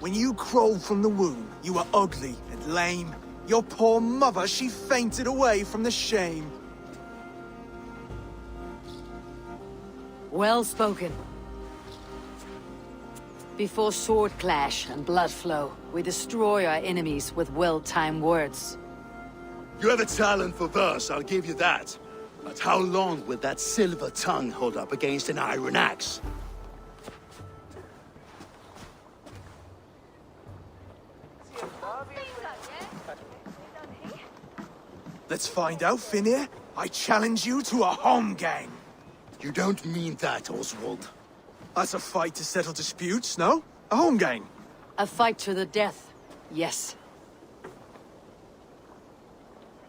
[SPEAKER 12] When you crawled from the womb, you were ugly and lame. Your poor mother, she fainted away from the shame.
[SPEAKER 4] Well spoken. Before sword clash and blood flow, we destroy our enemies with well-timed words.
[SPEAKER 15] You have a talent for verse, I'll give you that. But how long will that silver tongue hold up against an iron axe?
[SPEAKER 12] Let's find out, Finir. I challenge you to a home gang.
[SPEAKER 15] You don't mean that, Oswald.
[SPEAKER 12] That's a fight to settle disputes, no? A home gang.
[SPEAKER 4] A fight to the death, yes.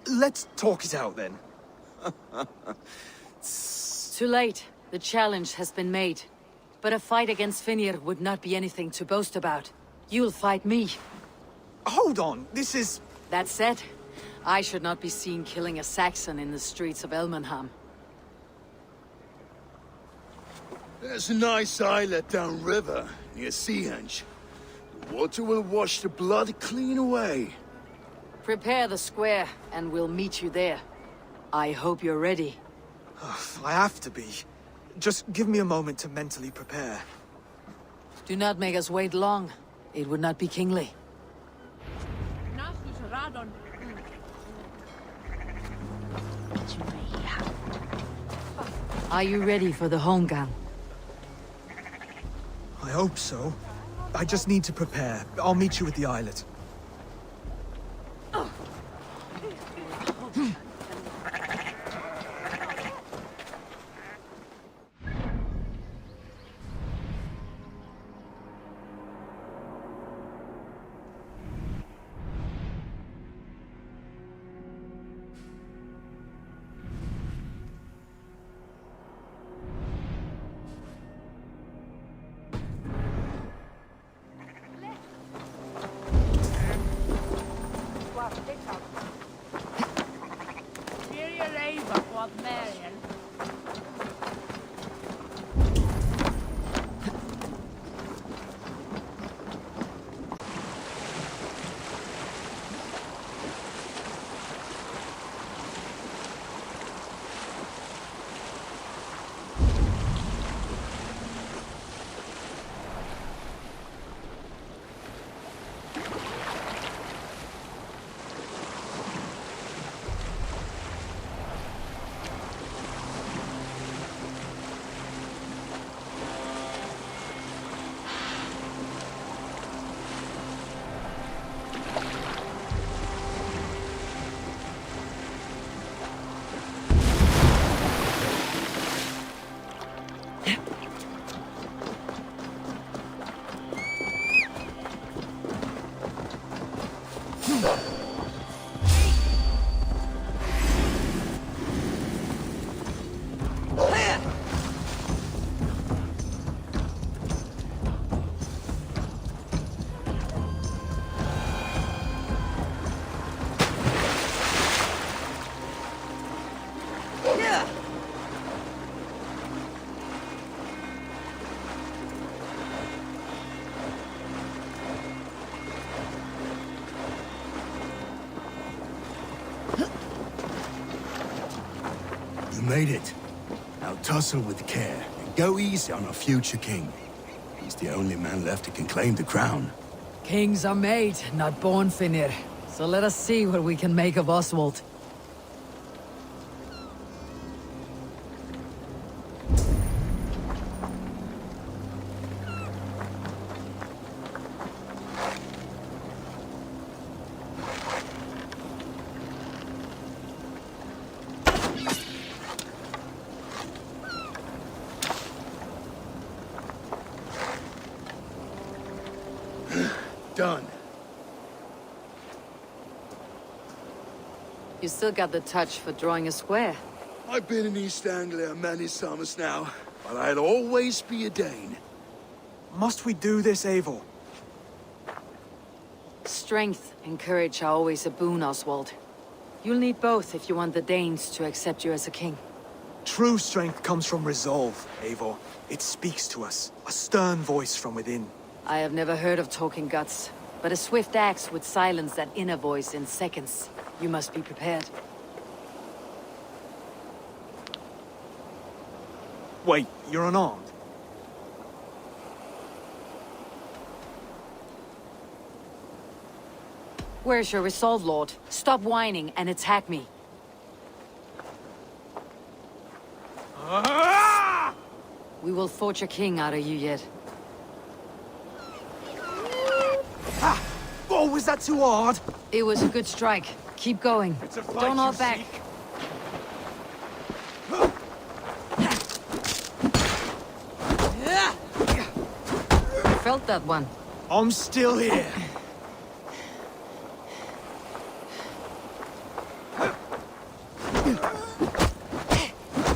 [SPEAKER 12] Let's talk it out, then.
[SPEAKER 4] Too late. The challenge has been made. But a fight against Finir would not be anything to boast about. You'll fight me.
[SPEAKER 12] Hold on, this is...
[SPEAKER 4] That said, I should not be seen killing a Saxon in the streets of Elmenham.
[SPEAKER 15] There's a nice islet downriver, near Seahenge. The water will wash the blood clean away.
[SPEAKER 4] Prepare the square, and we'll meet you there. I hope you're ready.
[SPEAKER 12] I have to be. Just give me a moment to mentally prepare.
[SPEAKER 4] Do not make us wait long. It would not be kingly. Are you ready for the home gang?
[SPEAKER 12] I hope so. I just need to prepare. I'll meet you at the islet.
[SPEAKER 15] made it. Now tussle with care, and go easy on our future king. He's the only man left who can claim the crown.
[SPEAKER 4] Kings are made, not born, Finir. So let us see what we can make of Oswald.
[SPEAKER 15] Done.
[SPEAKER 4] You still got the touch for drawing a square.
[SPEAKER 15] I've been in East Anglia many summers now, but I'll always be a Dane.
[SPEAKER 12] Must we do this, Eivor?
[SPEAKER 4] Strength and courage are always a boon, Oswald. You'll need both if you want the Danes to accept you as a king.
[SPEAKER 12] True strength comes from resolve, Eivor. It speaks to us, a stern voice from within.
[SPEAKER 4] I have never heard of talking guts, but a swift axe would silence that inner voice in seconds. You must be prepared.
[SPEAKER 12] Wait, you're unarmed?
[SPEAKER 4] Where's your resolve, Lord? Stop whining and attack me. We will forge a king out of you yet.
[SPEAKER 12] Oh, was that too hard?
[SPEAKER 4] It was a good strike. Keep going. Don't hold back. Felt that one.
[SPEAKER 12] I'm still here.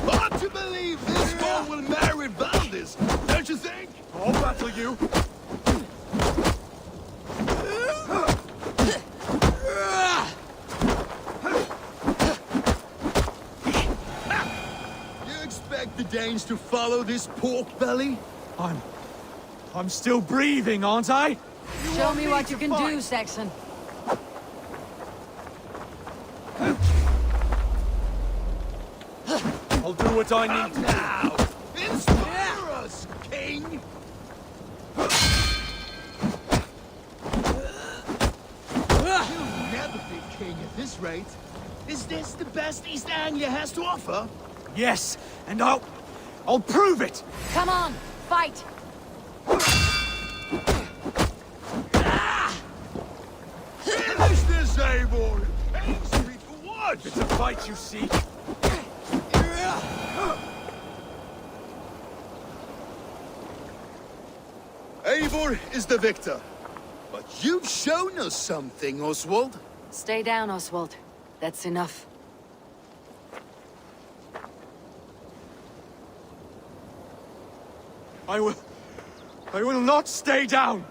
[SPEAKER 15] Hard to believe this war will marry Valdez, don't you think?
[SPEAKER 12] I'll battle you.
[SPEAKER 15] The Danes to follow this pork belly?
[SPEAKER 12] I'm still breathing, aren't I?
[SPEAKER 4] Show me what you can do, Saxon.
[SPEAKER 12] I'll do what I need to
[SPEAKER 15] now. Inspire us, King. You'll never be king at this rate. Is this the best East Anglia has to offer?
[SPEAKER 12] Yes, and I'll prove it!
[SPEAKER 4] Come on, fight!
[SPEAKER 15] Finish this, Eivor! It pains me to watch!
[SPEAKER 12] It's a fight you seek.
[SPEAKER 15] Eivor is the victor. But you've shown us something, Oswald.
[SPEAKER 4] Stay down, Oswald. That's enough.
[SPEAKER 12] I will not stay down!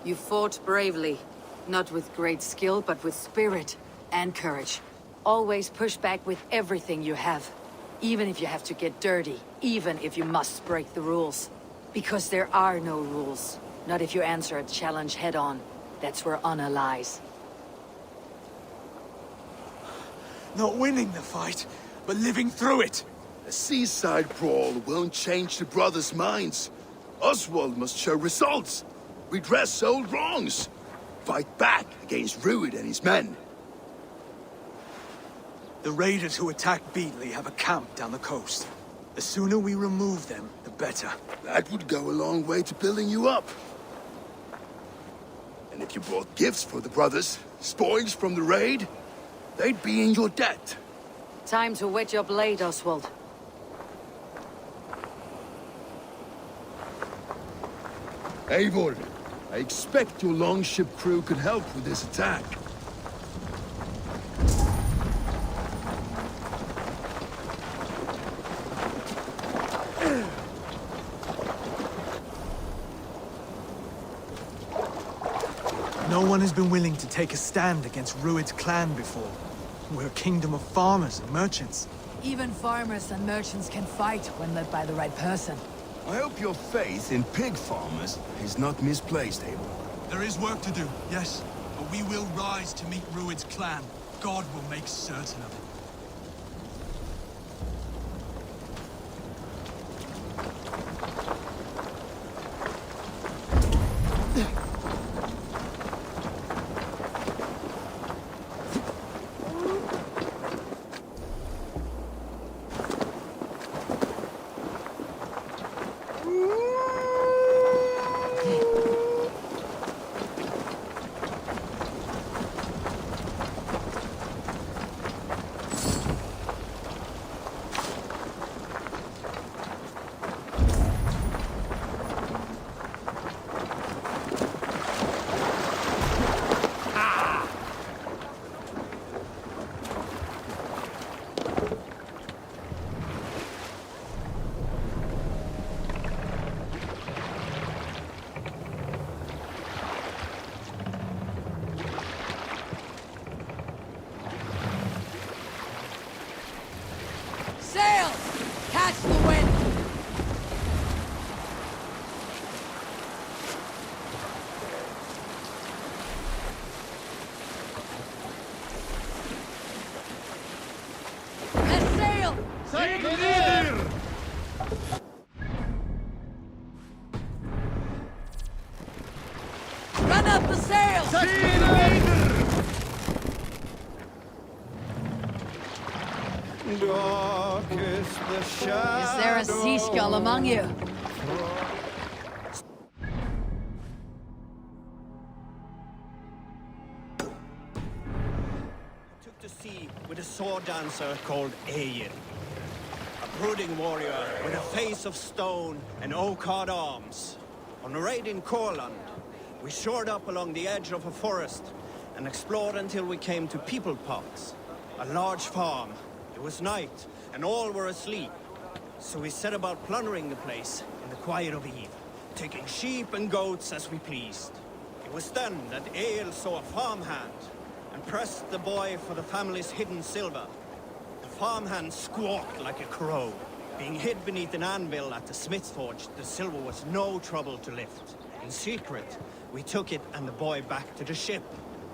[SPEAKER 4] You fought bravely. Not with great skill, but with spirit and courage. Always push back with everything you have. Even if you have to get dirty. Even if you must break the rules. Because there are no rules. Not if you answer a challenge head-on. That's where honor lies.
[SPEAKER 12] Not winning the fight, but living through it.
[SPEAKER 15] A seaside brawl won't change the brothers' minds. Oswald must show results. Redress old wrongs. Fight back against Rued and his men.
[SPEAKER 12] The raiders who attacked Beatley have a camp down the coast. The sooner we remove them, the better.
[SPEAKER 15] That would go a long way to building you up. And if you brought gifts for the brothers, spoils from the raid, they'd be in your debt.
[SPEAKER 4] Time to wet your blade, Oswald.
[SPEAKER 15] Eivor, I expect your longship crew could help with this attack.
[SPEAKER 12] No one has been willing to take a stand against Rued's clan before. We're a kingdom of farmers and merchants.
[SPEAKER 4] Even farmers and merchants can fight when led by the right person.
[SPEAKER 15] I hope your faith in pig farmers is not misplaced, Eivor.
[SPEAKER 20] There is work to do, yes. But we will rise to meet Rued's clan. God will make certain of it.
[SPEAKER 4] Is there a sea skull among you?
[SPEAKER 14] Took to sea with a sword dancer called Egil. A brooding warrior with a face of stone and oak-hard arms. On a raid in Courland, we shored up along the edge of a forest and explored until we came to People Pots, a large farm. It was night, and all were asleep. So we set about plundering the place in the quiet of eve, taking sheep and goats as we pleased. It was then that Egil saw a farmhand and pressed the boy for the family's hidden silver. The farmhand squawked like a crow. Being hid beneath an anvil at the smith's forge, the silver was no trouble to lift. In secret, we took it and the boy back to the ship.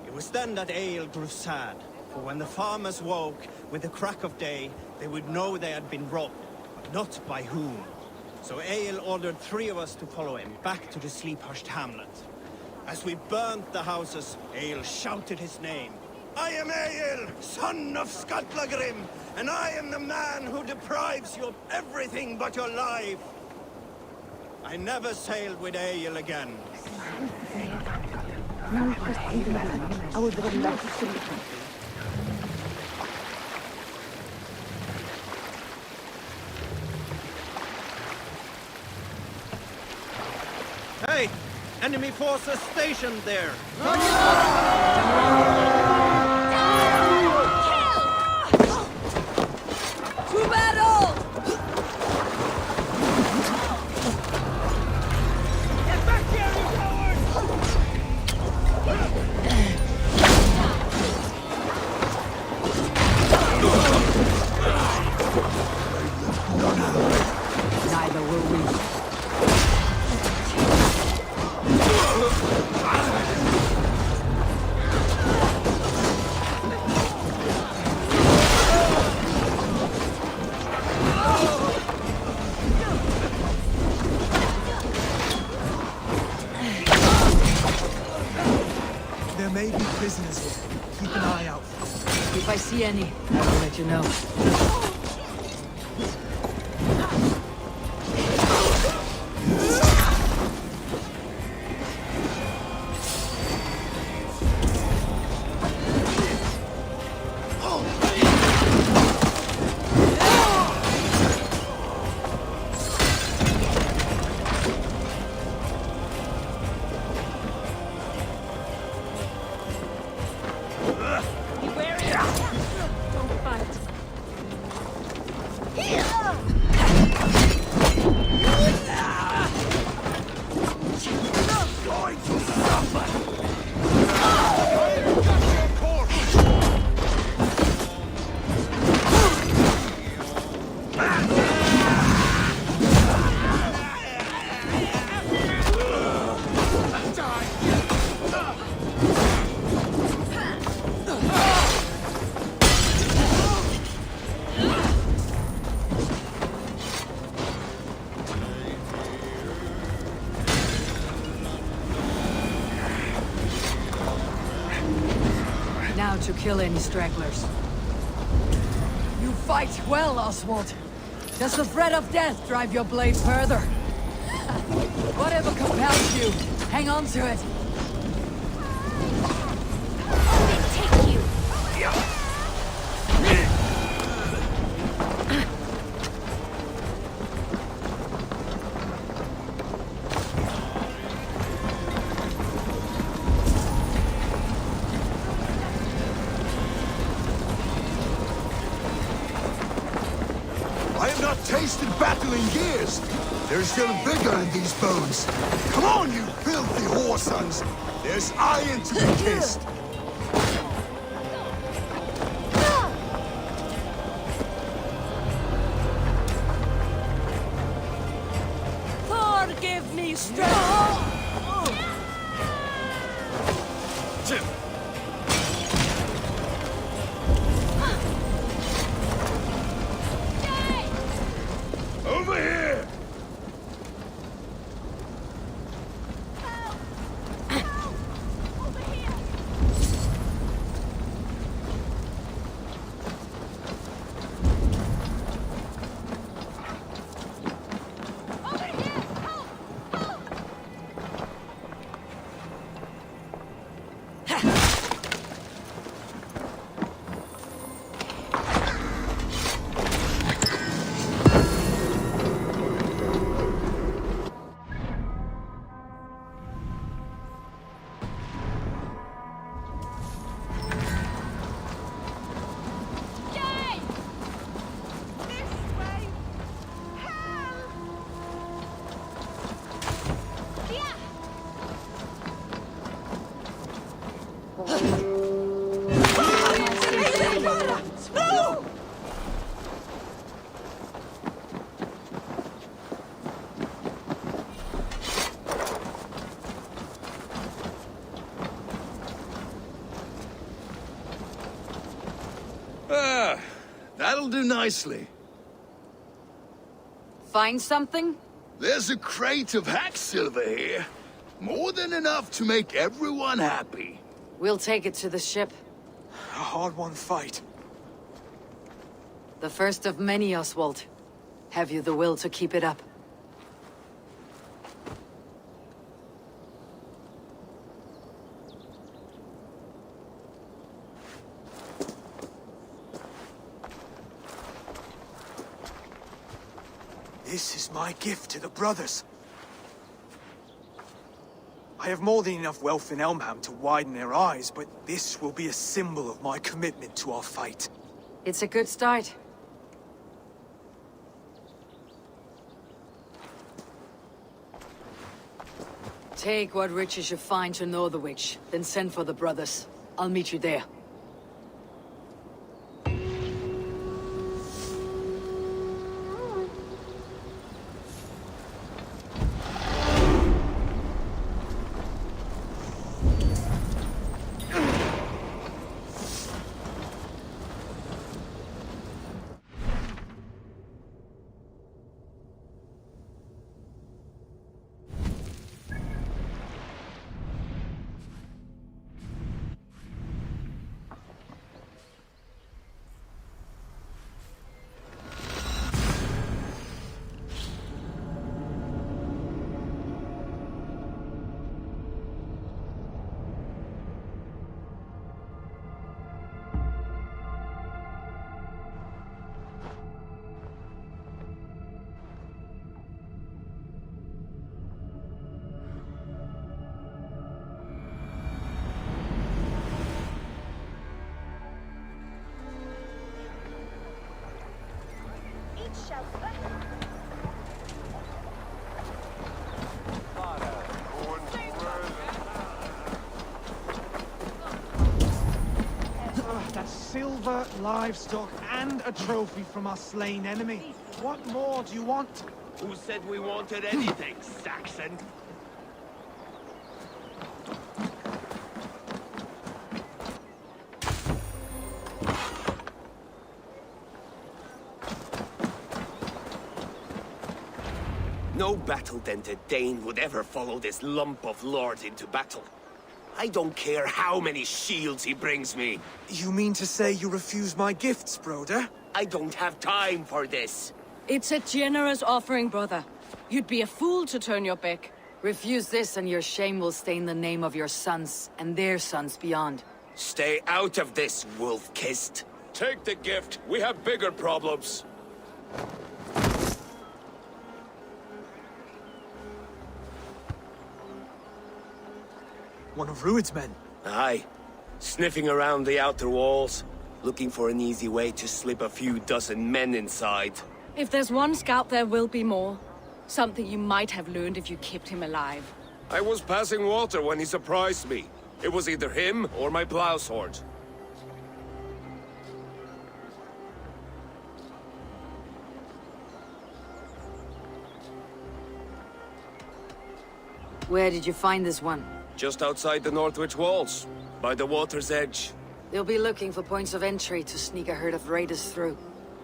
[SPEAKER 14] It was then that Egil grew sad, for when the farmers woke with the crack of day, they would know they had been robbed, but not by whom. So Egil ordered 3 of us to follow him back to the sleep-hushed hamlet. As we burnt the houses, Egil shouted his name. I am Egil, son of Skatlagrim, and I am the man who deprives you of everything but your life. I never sailed with Egil again. Hey! Enemy forces stationed there!
[SPEAKER 4] To battle!
[SPEAKER 14] Get back here, you cowards!
[SPEAKER 4] Neither will we.
[SPEAKER 20] There may be prisoners here. Keep an eye out.
[SPEAKER 4] If I see any, I will let you know. Now to kill any stragglers. You fight well, Oswald. Does the threat of death drive your blade further? Whatever compels you, hang on to it.
[SPEAKER 2] Take you!
[SPEAKER 15] I have not tasted battle in years. There's still vigor in these bones. Come on, you filthy whoresons. There's iron to be kissed.
[SPEAKER 4] Thor, give me strength!
[SPEAKER 15] Over here! That'll do nicely.
[SPEAKER 4] Find something?
[SPEAKER 15] There's a crate of hack silver here. More than enough to make everyone happy.
[SPEAKER 4] We'll take it to the ship.
[SPEAKER 12] A hard-won fight.
[SPEAKER 4] The first of many, Oswald. Have you the will to keep it up?
[SPEAKER 12] This is my gift to the brothers. I have more than enough wealth in Elmham to widen their eyes, but this will be a symbol of my commitment to our fight.
[SPEAKER 4] It's a good start. Take what riches you find to Northwich, then send for the brothers. I'll meet you there.
[SPEAKER 21] Silver, livestock, and a trophy from our slain enemy. What more do you want?
[SPEAKER 17] Who said we wanted anything, Saxon? No battle-dented Dane would ever follow this lump of lord into battle. I don't care how many shields he brings me.
[SPEAKER 12] You mean to say you refuse my gifts, Broder?
[SPEAKER 17] I don't have time for this.
[SPEAKER 10] It's a generous offering, brother. You'd be a fool to turn your back.
[SPEAKER 4] Refuse this and your shame will stain the name of your sons and their sons beyond.
[SPEAKER 17] Stay out of this, wolf-kissed.
[SPEAKER 11] Take the gift. We have bigger problems.
[SPEAKER 12] One of Rued's men.
[SPEAKER 17] Aye. Sniffing around the outer walls, looking for an easy way to slip a few dozen men inside.
[SPEAKER 10] If there's one scout, there will be more. Something you might have learned if you kept him alive.
[SPEAKER 11] I was passing water when he surprised me. It was either him or my plow sword.
[SPEAKER 4] Where did you find this one?
[SPEAKER 11] Just outside the Northwich walls, by the water's edge.
[SPEAKER 4] They'll be looking for points of entry to sneak a herd of raiders through.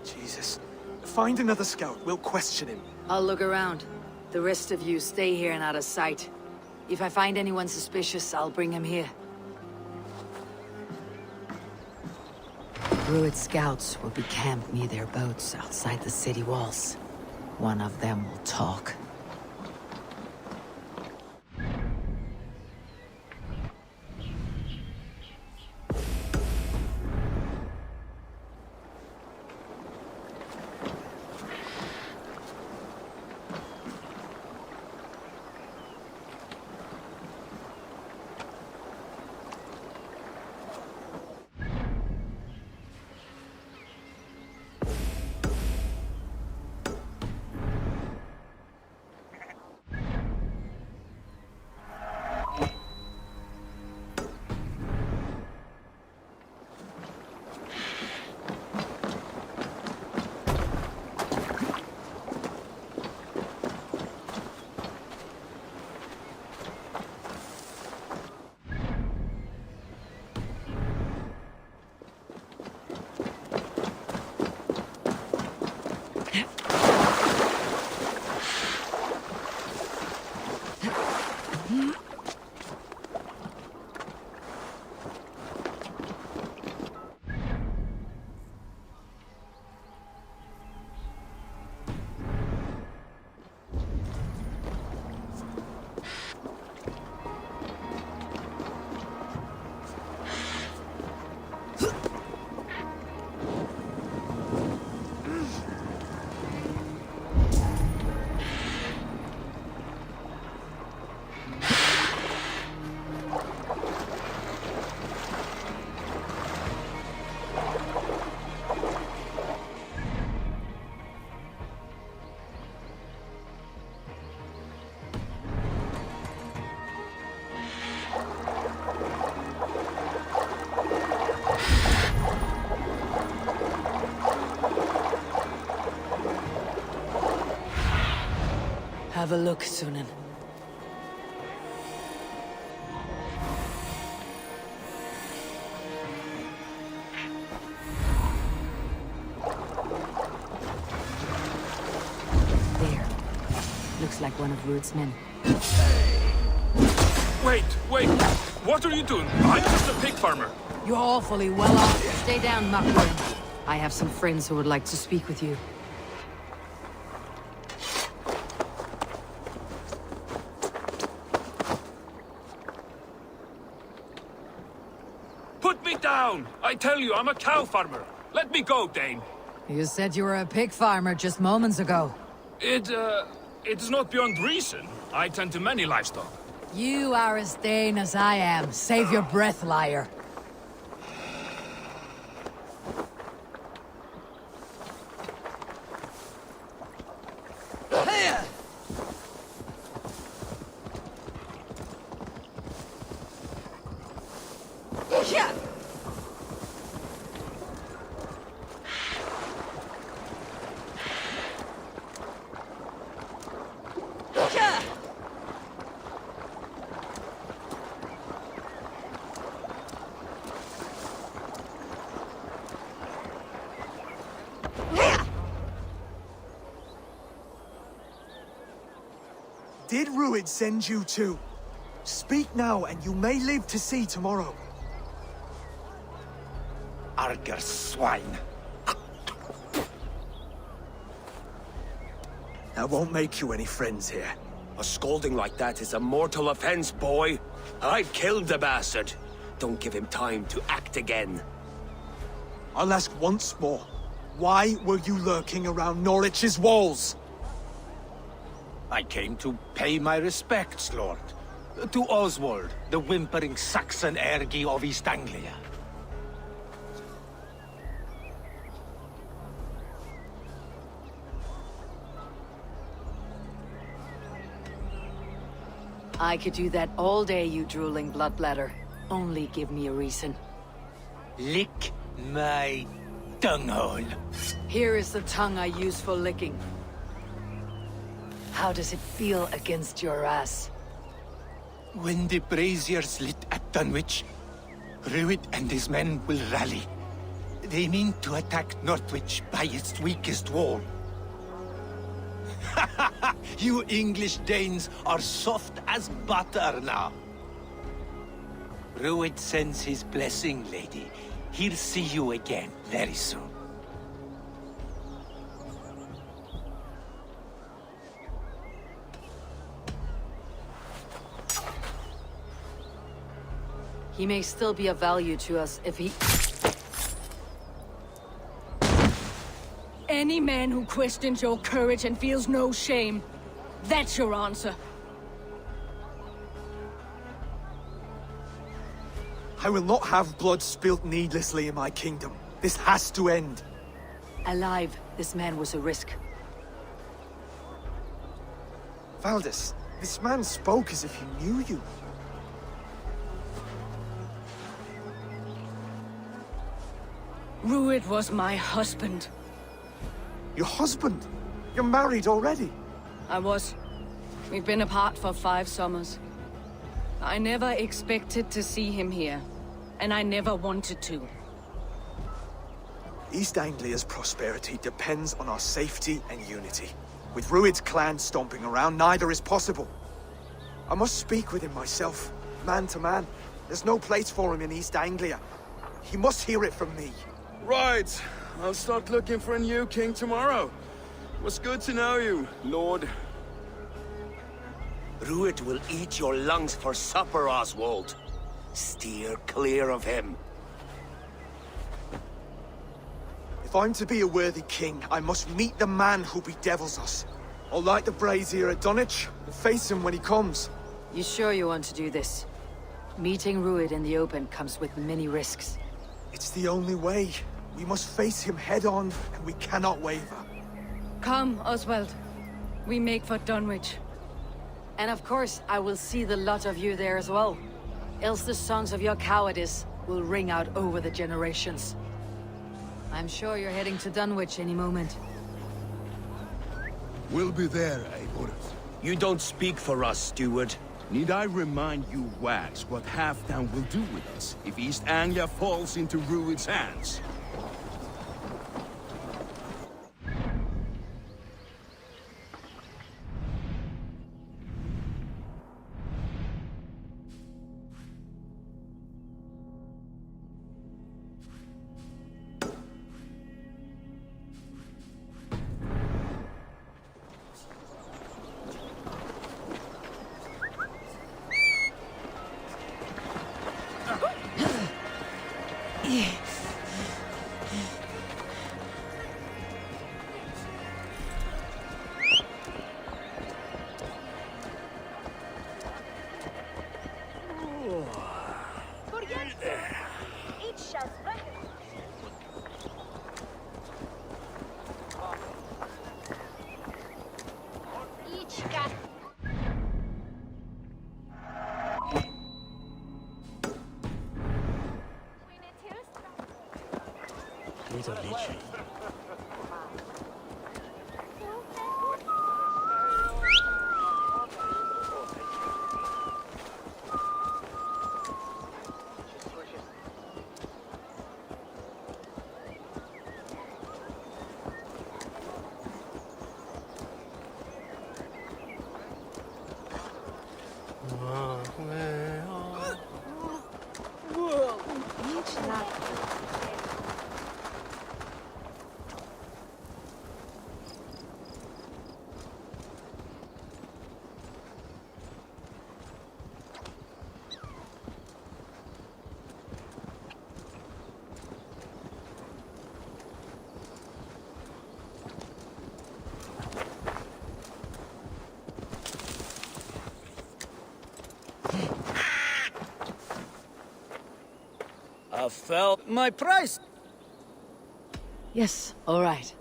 [SPEAKER 12] Jesus. Find another scout. We'll question him.
[SPEAKER 4] I'll look around. The rest of you stay here and out of sight. If I find anyone suspicious, I'll bring him here. Rued scouts will be camped near their boats outside the city walls. One of them will talk. Have a look, Sunan. There. Looks like one of Ruud's men.
[SPEAKER 18] Wait! What are you doing? I'm just a pig farmer.
[SPEAKER 4] You're awfully well off. Stay down, Muckburn. I have some friends who would like to speak with you.
[SPEAKER 18] Put me down! I tell you, I'm a cow farmer. Let me go, Dane.
[SPEAKER 4] You said you were a pig farmer just moments ago.
[SPEAKER 18] It's not beyond reason. I tend to many livestock.
[SPEAKER 4] You are as Dane as I am. Save your breath, liar.
[SPEAKER 21] Did Ruud send you too? Speak now, and you may live to see tomorrow.
[SPEAKER 9] Arger swine.
[SPEAKER 12] That won't make you any friends here.
[SPEAKER 17] A scolding like that is a mortal offense, boy. I've killed the bastard. Don't give him time to act again.
[SPEAKER 21] I'll ask once more. Why were you lurking around Norwich's walls?
[SPEAKER 9] I came to pay my respects, Lord. To Oswald, the whimpering Saxon ergi of East Anglia.
[SPEAKER 4] I could do that all day, you drooling bloodbladder. Only give me a reason.
[SPEAKER 9] Lick my dunghole.
[SPEAKER 4] Here is the tongue I use for licking. How does it feel against your ass?
[SPEAKER 9] When the braziers lit at Dunwich, Ruud and his men will rally. They mean to attack Northwich by its weakest wall. You English Danes are soft as butter now. Ruud sends his blessing, lady. He'll see you again very soon.
[SPEAKER 4] He may still be of value to us if he...
[SPEAKER 10] Any man who questions your courage and feels no shame, that's your answer.
[SPEAKER 21] I will not have blood spilt needlessly in my kingdom. This has to end.
[SPEAKER 4] Alive, this man was a risk.
[SPEAKER 21] Valdis, this man spoke as if he knew you.
[SPEAKER 10] Ruud was my husband.
[SPEAKER 21] Your husband? You're married already?
[SPEAKER 10] I was. We've been apart for 5 summers. I never expected to see him here, and I never wanted to.
[SPEAKER 21] East Anglia's prosperity depends on our safety and unity. With Ruud's clan stomping around, neither is possible. I must speak with him myself, man to man. There's no place for him in East Anglia. He must hear it from me.
[SPEAKER 19] Right. I'll start looking for a new king tomorrow. It was good to know you, Lord.
[SPEAKER 17] Rued will eat your lungs for supper, Oswald. Steer clear of him.
[SPEAKER 21] If I'm to be a worthy king, I must meet the man who bedevils us. I'll light the brazier at Dunwich and face him when he comes.
[SPEAKER 4] You sure you want to do this? Meeting Rued in the open comes with many risks.
[SPEAKER 21] It's the only way. We must face him head on, and we cannot waver.
[SPEAKER 10] Come, Oswald. We make for Dunwich.
[SPEAKER 4] And of course, I will see the lot of you there as well. Else the songs of your cowardice will ring out over the generations. I'm sure you're heading to Dunwich any moment.
[SPEAKER 15] We'll be there, Eivor.
[SPEAKER 17] You don't speak for us, steward.
[SPEAKER 19] Need I remind you, Wags, what Halfdan will do with us if East Anglia falls into Rued's hands?
[SPEAKER 17] I felt my price.
[SPEAKER 4] Yes, all right.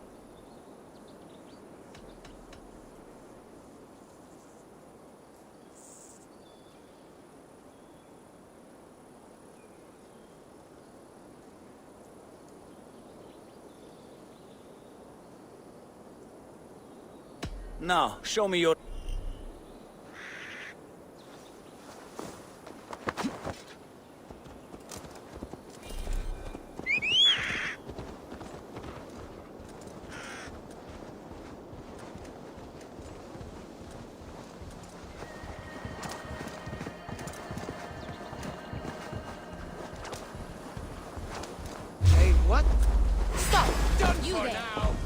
[SPEAKER 17] Now, show me your...
[SPEAKER 21] Hey, what?
[SPEAKER 2] Stop!
[SPEAKER 21] Done
[SPEAKER 2] You
[SPEAKER 21] for
[SPEAKER 2] there!
[SPEAKER 21] now!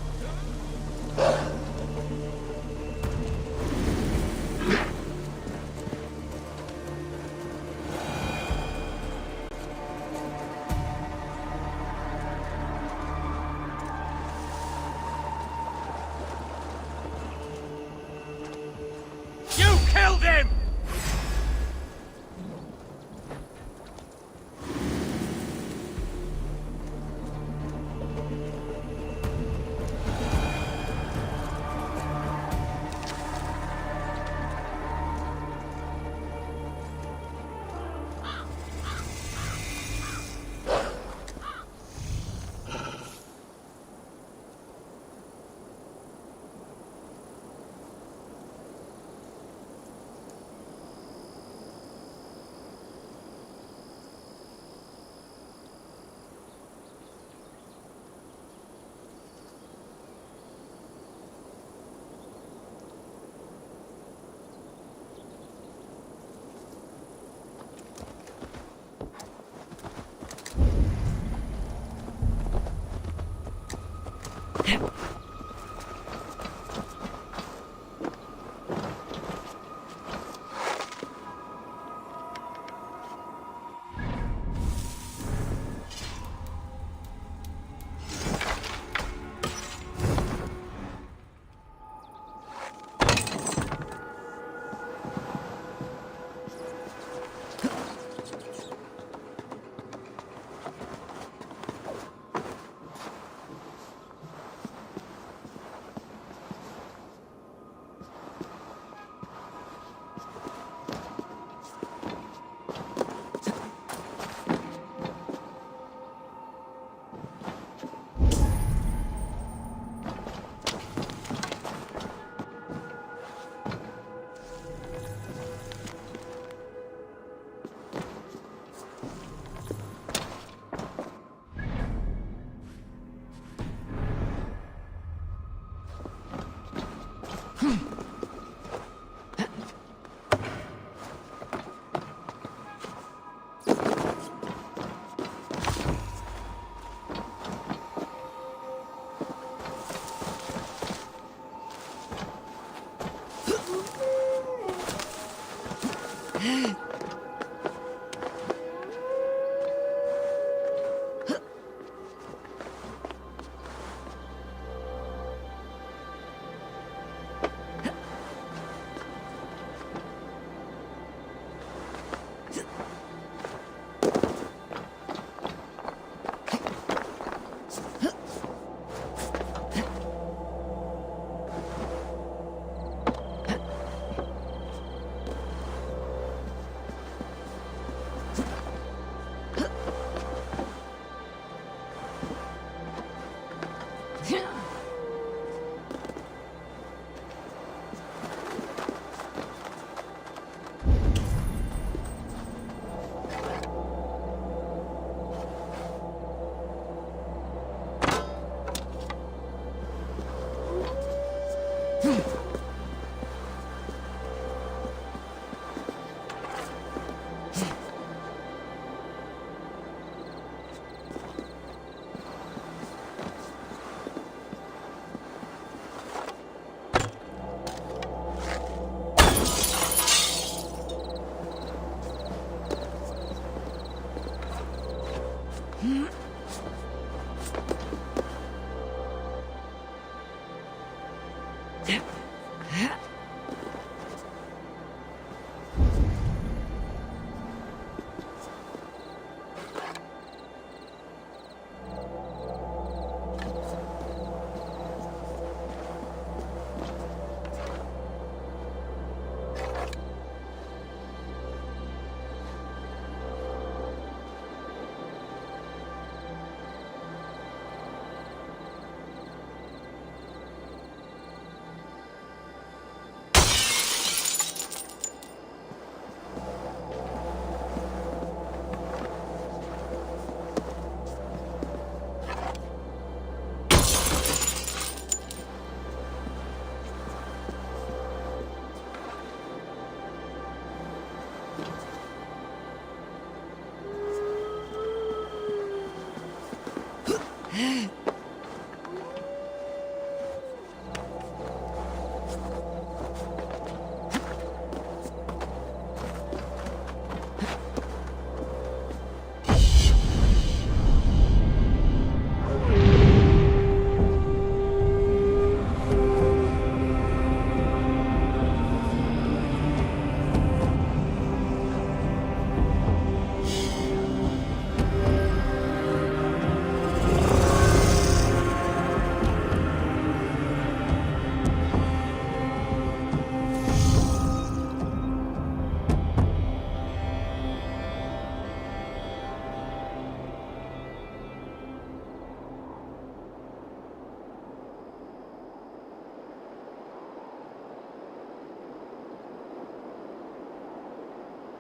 [SPEAKER 1] Thank you.